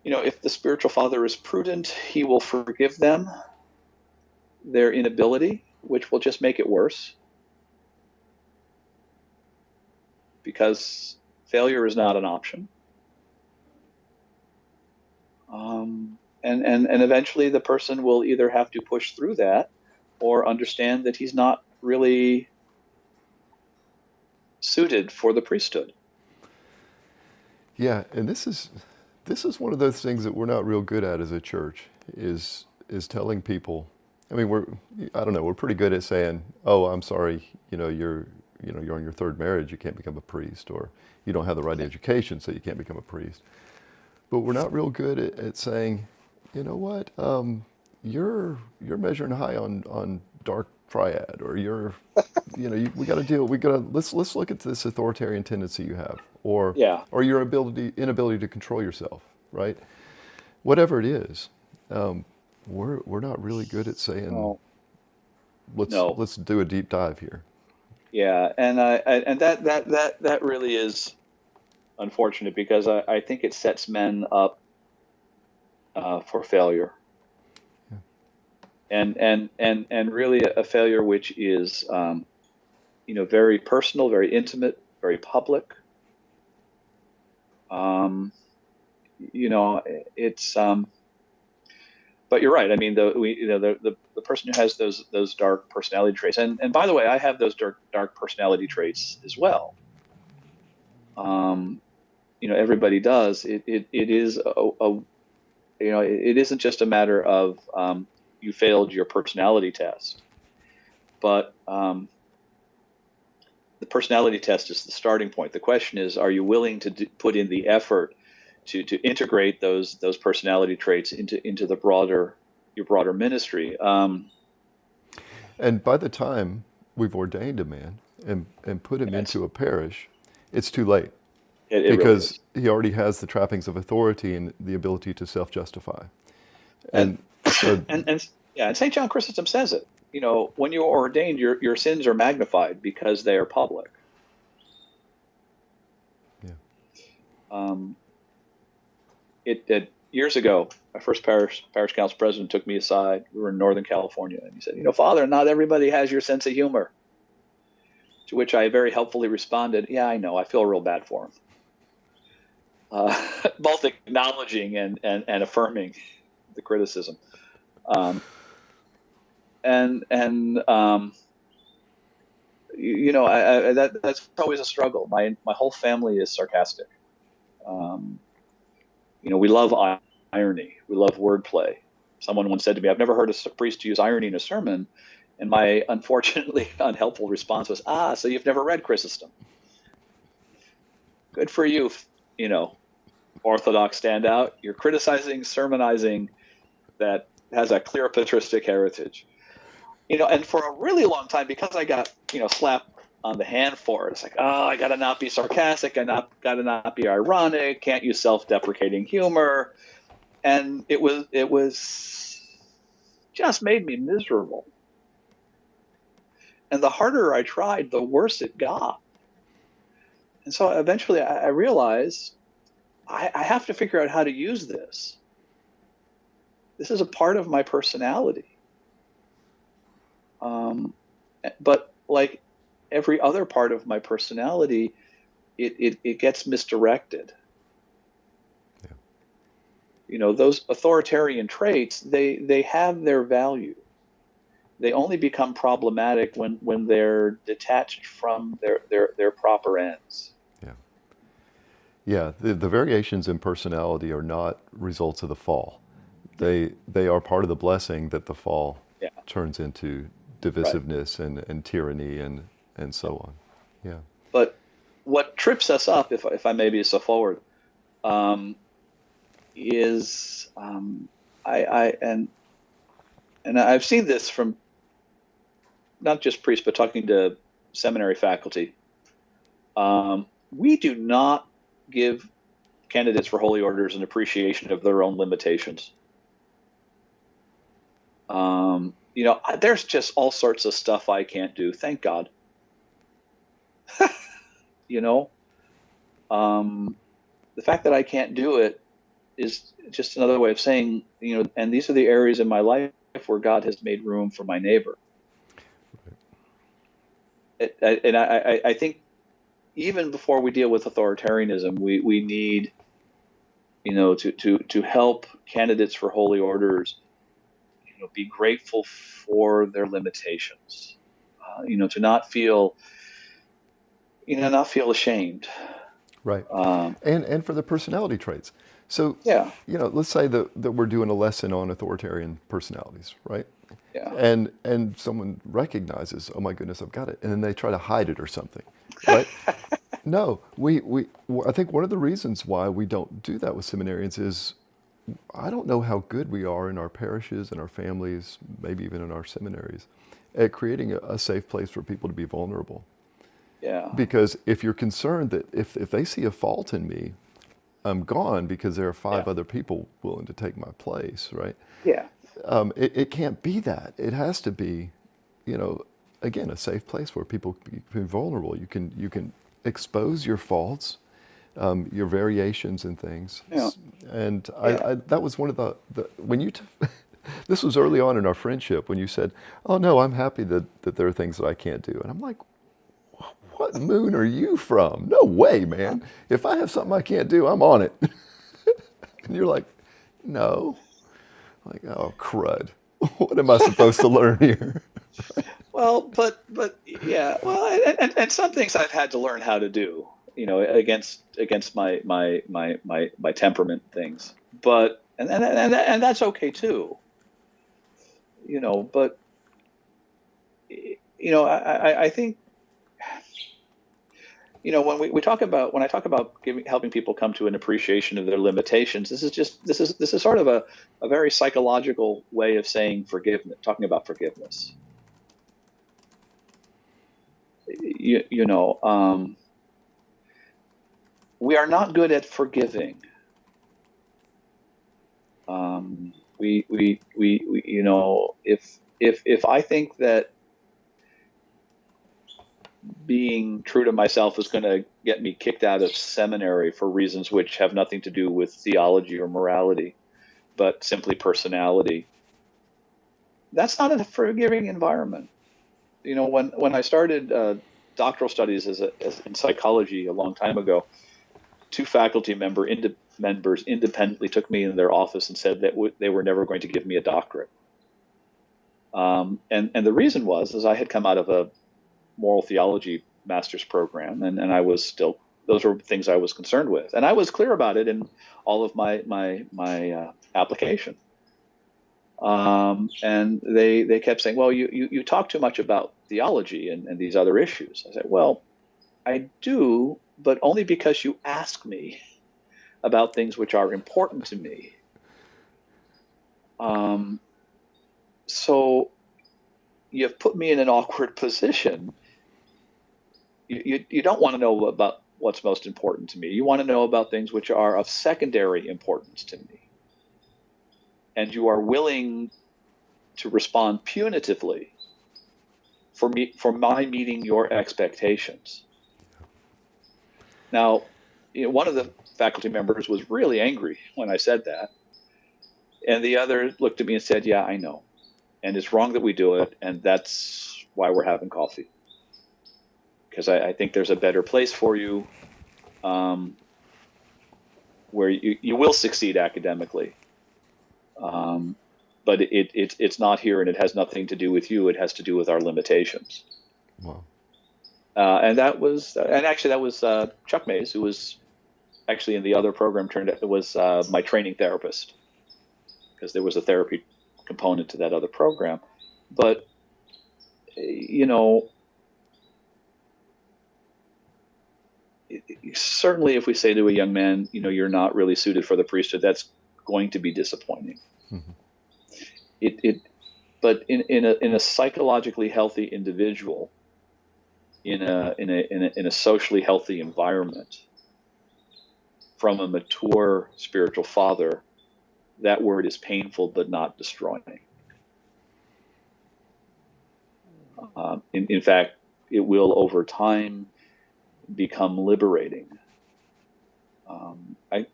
if the spiritual father is prudent, he will forgive them their inability, which will just make it worse, because failure is not an option. And eventually the person will either have to push through that or understand that he's not really suited for the priesthood. Yeah, and this is one of those things that we're not real good at as a church is telling people. I mean, I don't know, we're pretty good at saying, "Oh, I'm sorry, you're on your third marriage, you can't become a priest," or "You don't have the right education, so you can't become a priest." But we're not real good at saying, "You know what? You're measuring high on dark triad, or we got to deal. Let's look at this authoritarian tendency you have, or Yeah. your inability to control yourself, right? Whatever it is, we're not really good at saying, No. let's No. let's do a deep dive here. Yeah, and that really is unfortunate, because I think it sets men up for failure, and really a failure which is very personal, very intimate, very public. Um, it's But you're right. I mean, the person who has those dark personality traits, and by the way, I have those dark personality traits as well. Um, Everybody does. It is it isn't just a matter of you failed your personality test, but the personality test is the starting point. The question is, are you willing to put in the effort to integrate those personality traits into your broader ministry? And by the time we've ordained a man and put him It's, into a parish, it's too late it really because is. he already has the trappings of authority and the ability to self-justify. And And so, and St. John Chrysostom says it. When you are ordained, your sins are magnified because they are public. yeah. Um, it years ago, my first parish council president took me aside. We were in Northern California, and he said, Father, not everybody has your sense of humor. To which I very helpfully responded, yeah, I know. I feel real bad for him. Both acknowledging and affirming the criticism. That's always a struggle. My whole family is sarcastic. We love irony. We love wordplay. Someone once said to me, I've never heard a priest use irony in a sermon. And my unfortunately unhelpful response was, so you've never read Chrysostom. Good for you, Orthodox standout. You're criticizing, sermonizing that has a clear patristic heritage. And for a really long time, because I got, slapped on the hand for it, it's like, I got to not be sarcastic. Got to not be ironic. Can't use self-deprecating humor. And it was just made me miserable. And the harder I tried, the worse it got. And so eventually I realized I have to figure out how to use this. This is a part of my personality. But like every other part of my personality, it gets misdirected. Yeah. Those authoritarian traits, they have their value. They only become problematic when they're detached from their proper ends. Yeah, the variations in personality are not results of the fall. They are part of the blessing that the fall turns into divisiveness and tyranny and so on. Yeah. But what trips us up, if I may be so forward, is and I've seen this from not just priests, but talking to seminary faculty. We do not give candidates for holy orders an appreciation of their own limitations. There's just all sorts of stuff I can't do. Thank God. The fact that I can't do it is just another way of saying, and these are the areas in my life where God has made room for my neighbor. I think even before we deal with authoritarianism, we need, to help candidates for holy orders, be grateful for their limitations, to not feel ashamed. Right. And for the personality traits. So, yeah. Let's say that we're doing a lesson on authoritarian personalities, right? Yeah. And someone recognizes, oh my goodness, I've got it. And then they try to hide it or something, right? No, I think one of the reasons why we don't do that with seminarians is I don't know how good we are in our parishes and our families, maybe even in our seminaries, at creating a safe place for people to be vulnerable. Yeah. Because if you're concerned that if they see a fault in me, I'm gone because there are five other people willing to take my place, right? Yeah. It can't be that. It has to be, again, a safe place where people can be vulnerable. You can expose your faults, your variations and things. Yeah. And I that was one of the when you this was early on in our friendship when you said, "Oh no, I'm happy that there are things that I can't do," and I'm like, what moon are you from? No way, man. If I have something I can't do, I'm on it. And you're like, no. I'm like, oh, crud. What am I supposed to learn here? Well, but yeah. Well, and some things I've had to learn how to do, against my temperament things. But and that's okay too. But I think. When I talk about helping people come to an appreciation of their limitations, this is sort of a very psychological way of saying forgiveness, talking about forgiveness. We are not good at forgiving. If I think that being true to myself is going to get me kicked out of seminary for reasons which have nothing to do with theology or morality, but simply personality, that's not a forgiving environment. When I started doctoral studies as in psychology a long time ago, two faculty members independently took me in their office and said that they were never going to give me a doctorate. And the reason is I had come out of a moral theology master's program, and I was still, those were things I was concerned with, and I was clear about it in all of my application. And they kept saying, well, you talk too much about theology and these other issues. I said, well, I do, but only because you ask me about things which are important to me. So you've put me in an awkward position. You don't want to know about what's most important to me. You want to know about things which are of secondary importance to me. And you are willing to respond punitively for my meeting your expectations. Now, one of the faculty members was really angry when I said that. And the other looked at me and said, yeah, I know. And it's wrong that we do it. And that's why we're having coffee. Because I think there's a better place for you where you will succeed academically. But it's not here, and it has nothing to do with you. It has to do with our limitations. Wow. And that was Chuck Mays, who was actually in the other program, was my training therapist, because there was a therapy component to that other program. But certainly, if we say to a young man, you're not really suited for the priesthood, that's going to be disappointing. Mm-hmm. But in a psychologically healthy individual, in a socially healthy environment, from a mature spiritual father, that word is painful but not destroying. In fact, it will over time become liberating.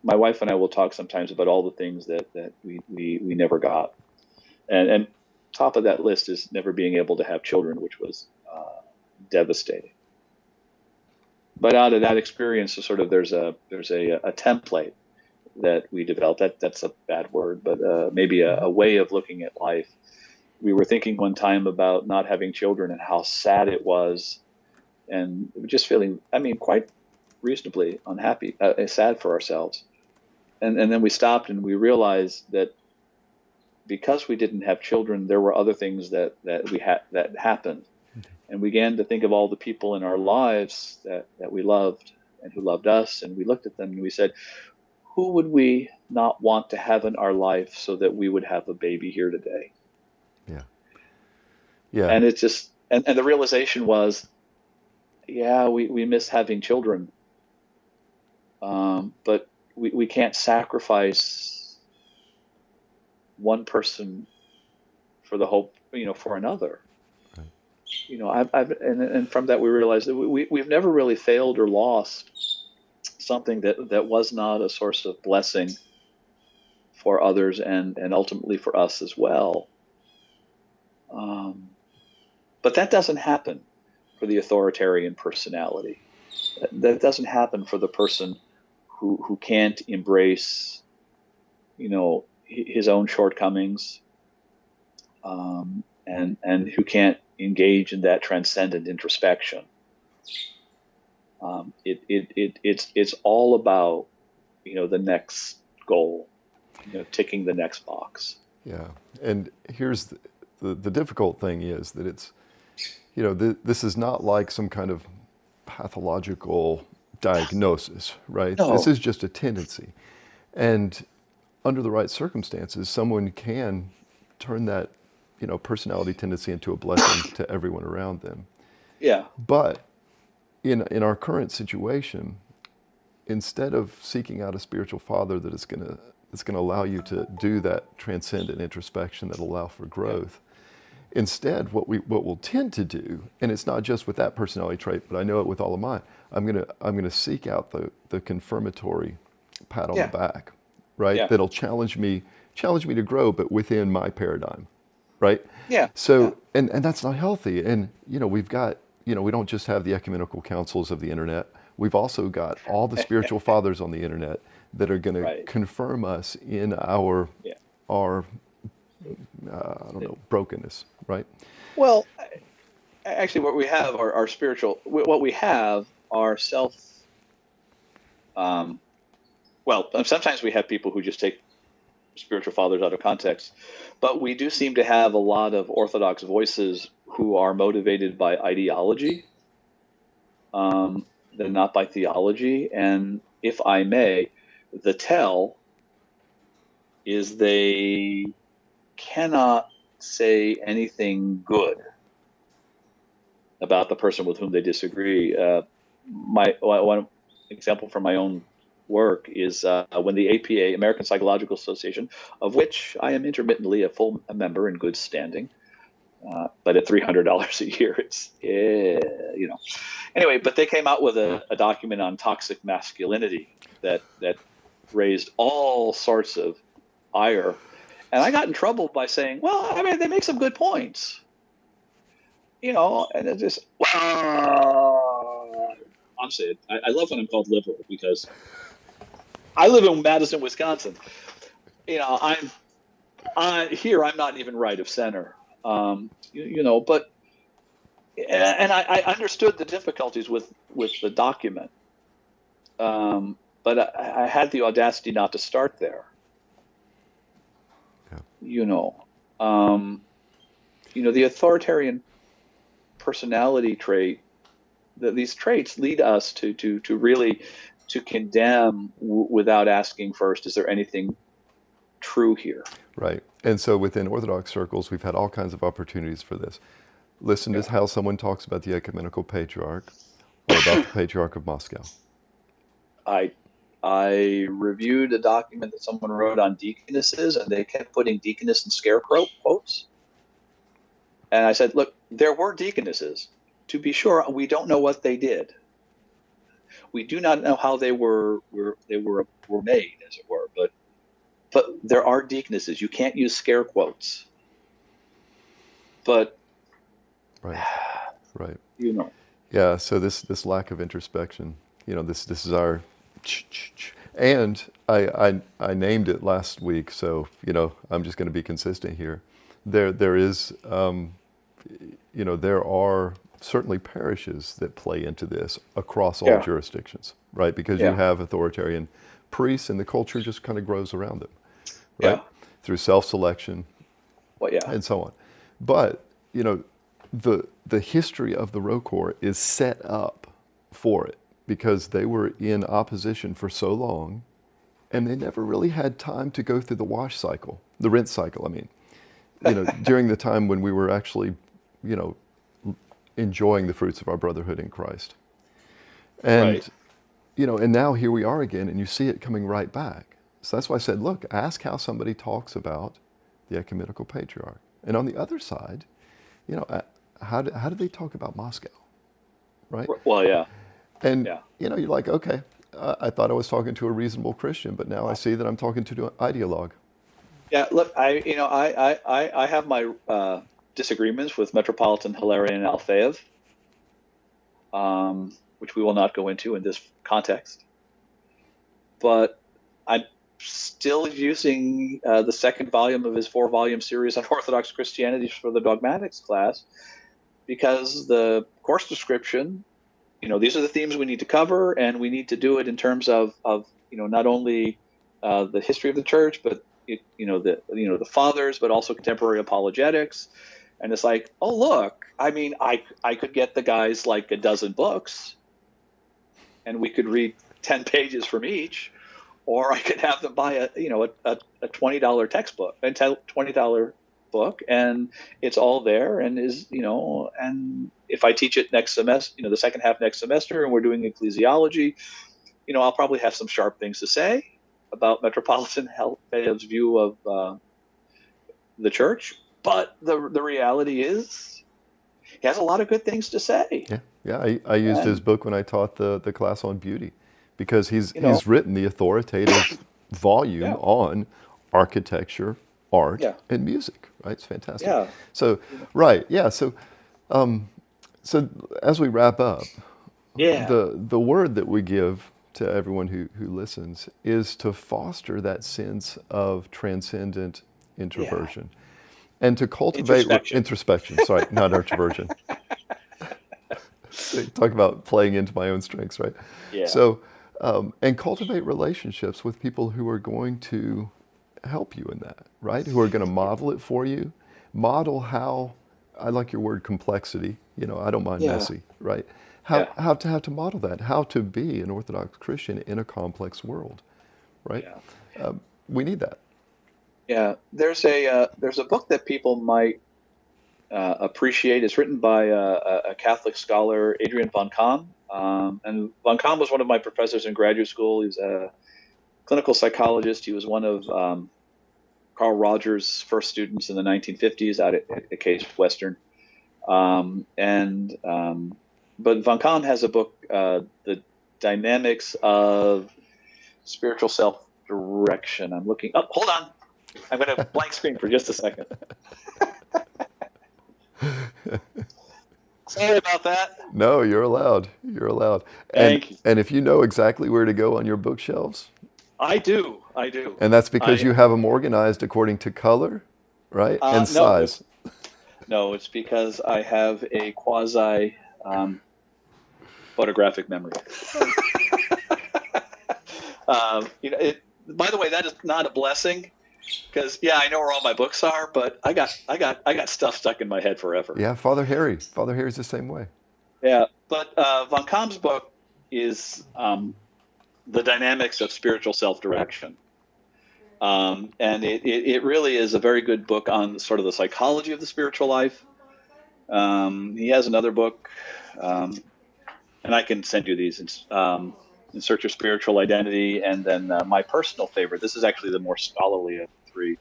My wife and I will talk sometimes about all the things that we never got. And top of that list is never being able to have children, which was devastating. But out of that experience, there's a template that we developed. That's a bad word, but maybe a way of looking at life. We were thinking one time about not having children and how sad it was, and just feeling, quite reasonably unhappy, sad for ourselves. And then we stopped and we realized that because we didn't have children, there were other things that happened. And we began to think of all the people in our lives that we loved and who loved us. And we looked at them and we said, who would we not want to have in our life so that we would have a baby here today? Yeah. Yeah. And it just, and the realization was, yeah, we miss having children. But we can't sacrifice one person for the hope, for another. Right. And from that we realized that we've never really failed or lost something that was not a source of blessing for others and ultimately for us as well. But that doesn't happen for the authoritarian personality. That doesn't happen for the person who can't embrace, his own shortcomings, and who can't engage in that transcendent introspection. It's all about, the next goal, ticking the next box. Yeah, and here's the difficult thing is that it's, this is not like some kind of pathological diagnosis, right? No. This is just a tendency. And under the right circumstances, someone can turn that, personality tendency into a blessing to everyone around them. Yeah. But in our current situation, instead of seeking out a spiritual father that is going to allow you to do that transcendent introspection that allow for growth, instead, what we'll tend to do, and it's not just with that personality trait, but I know it with all of mine. I'm gonna seek out the confirmatory pat on the back, right? Yeah. That'll challenge me challenge me to grow, but within my paradigm, right? Yeah. Yeah. So, and that's not healthy. And, we've got, we don't just have the ecumenical councils of the internet. We've also got all the spiritual fathers on the internet that are going to Right. confirm us in our I don't Yeah. know, brokenness, right? Well, actually, what we have are spiritual. What we have are self. Um, well, sometimes we have people who just take spiritual fathers out of context, but we do seem to have a lot of Orthodox voices who are motivated by ideology, than not by theology. And if I may, the tell is they cannot say anything good about the person with whom they disagree. My one example from my own work is when the APA, American Psychological Association, of which I am intermittently a full member in good standing, but at $300 a year, it's Anyway, but they came out with a document on toxic masculinity that raised all sorts of ire, and I got in trouble by saying, well, I mean, they make some good points. And it's just, well, honestly, I love when I'm called liberal because I live in Madison, Wisconsin. I'm not even right of center. But I understood the difficulties with the document, but I had the audacity not to start there. Yeah. The authoritarian personality trait, these traits lead us to really to condemn without asking first, is there anything true here? Right. And so within Orthodox circles, we've had all kinds of opportunities for this. Listen to how someone talks about the ecumenical patriarch or about the patriarch of Moscow. I reviewed a document that someone wrote on deaconesses, and they kept putting deaconess in scarecrow quotes. And I said, look, there were deaconesses. To be sure, we don't know what they did. We do not know how they were made, as it were. But there are deaconesses. You can't use scare quotes. But right. Yeah. So this lack of introspection, this is our, and I named it last week. So I'm just going to be consistent here. There is there are certainly parishes that play into this across all jurisdictions, right? Because you have authoritarian priests, and the culture just kind of grows around them, right? Through self-selection, and so on. But the history of the ROCOR is set up for it because they were in opposition for so long, and they never really had time to go through the rinse cycle. I mean, during the time when we were actually, enjoying the fruits of our brotherhood in Christ. And, and now here we are again, and you see it coming right back. So that's why I said, look, ask how somebody talks about the ecumenical patriarch. And on the other side, how do they talk about Moscow, right? Well, yeah. And, you're like, okay, I thought I was talking to a reasonable Christian, but now I see that I'm talking to an ideologue. Yeah, look, I have my disagreements with Metropolitan Hilarion Alfeev, which we will not go into in this context. But I'm still using the second volume of his 4-volume series on Orthodox Christianity for the dogmatics class, because the course description, these are the themes we need to cover, and we need to do it in terms of not only the history of the church, but the fathers, but also contemporary apologetics. And it's like, oh, look, I mean, I could get the guys like a dozen books, and we could read 10 pages from each, or I could have them buy a $20 textbook and $20 book, and it's all there, and and if I teach it next semester, the second half next semester, and we're doing ecclesiology, I'll probably have some sharp things to say about Metropolitan Alfeev's view of the church. But the reality is, he has a lot of good things to say. Yeah. I used his book when I taught the class on beauty, because he's written the authoritative volume on architecture, art, Yeah. and music, right? It's fantastic. Yeah. So, right, yeah. So as we wrap up, Yeah. the word that we give to everyone who listens is to foster that sense of transcendent Yeah. introversion and to cultivate Introspection. introspection. Sorry, not introversion. So talk about playing into my own strengths, right? Yeah. So, and cultivate relationships with people who are going to help you in that, right? Who are going to model it for you. Model how, I like your word complexity, I don't mind Yeah. messy, right? How, Yeah. how to model that, how to be an Orthodox Christian in a complex world, right? Yeah. We need that. Yeah. There's a book that people might appreciate. It's written by a Catholic scholar, Adrian von Kahn. And von Kahn was one of my professors in graduate school. He's a clinical psychologist. He was one of Carl Rogers' first students in the 1950s out at Case Western. But von Kahn has a book, The Dynamics of Spiritual Self-Direction. I'm looking up. Hold on. I'm going to blank screen for just a second. Sorry about that. No, you're allowed. You're allowed. And Thank you. and if you know exactly where to go on your bookshelves, I do. I do. and that's because I you have them organized according to color, right? And no, size. it's because I have a quasi photographic memory. By the way, that is not a blessing because I know where all my books are, but I got stuff stuck in my head forever. Yeah, Father Harry. Father Harry's the same way. Yeah, but von Kamp's book is The Dynamics of Spiritual Self-Direction. And it really is a very good book on sort of the psychology of the spiritual life. He has another book, and I can send you these, In Search of Spiritual Identity, and then my personal favorite, this is actually the more scholarly of the three,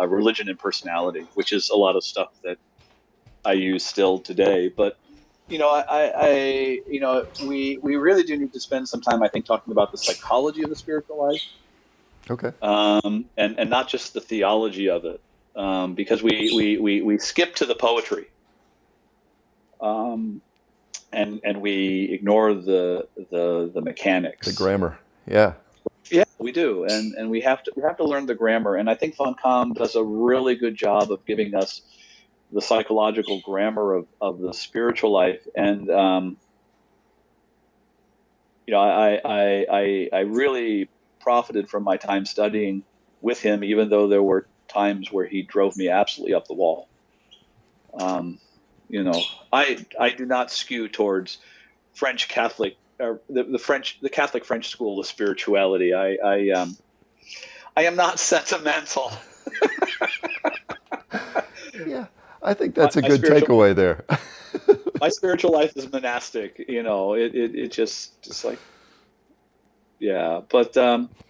Religion and Personality, which is a lot of stuff that I use still today. But we really do need to spend some time, I think, talking about the psychology of the spiritual life, Okay. and not just the theology of it, because we skip to the poetry, and we ignore the mechanics, The grammar. Yeah. Yeah, we do, and we have to learn the grammar. And I think von Kamm does a really good job of giving us the psychological grammar of the spiritual life. And I really profited from my time studying with him, even though there were times where he drove me absolutely up the wall. I do not skew towards French Catholic, or the Catholic French school of spirituality. I am not sentimental. Yeah. I think that's a My good takeaway there. My spiritual life is monastic. It just like, yeah. But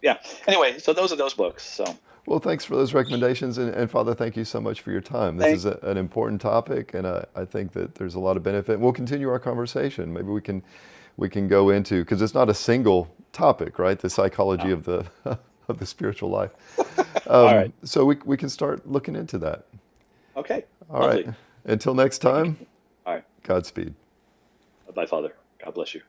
yeah. Anyway, so those are those books. So Well, thanks for those recommendations. And Father, thank you so much for your time. This thank. is an important topic, and I think that there's a lot of benefit. We'll continue our conversation. Maybe we can go into, because it's not a single topic, right? The psychology of the of the spiritual life. All right. So we can start looking into that. Okay. All Lovely. right. Until next time, All right. Godspeed. Bye, Father. God bless you.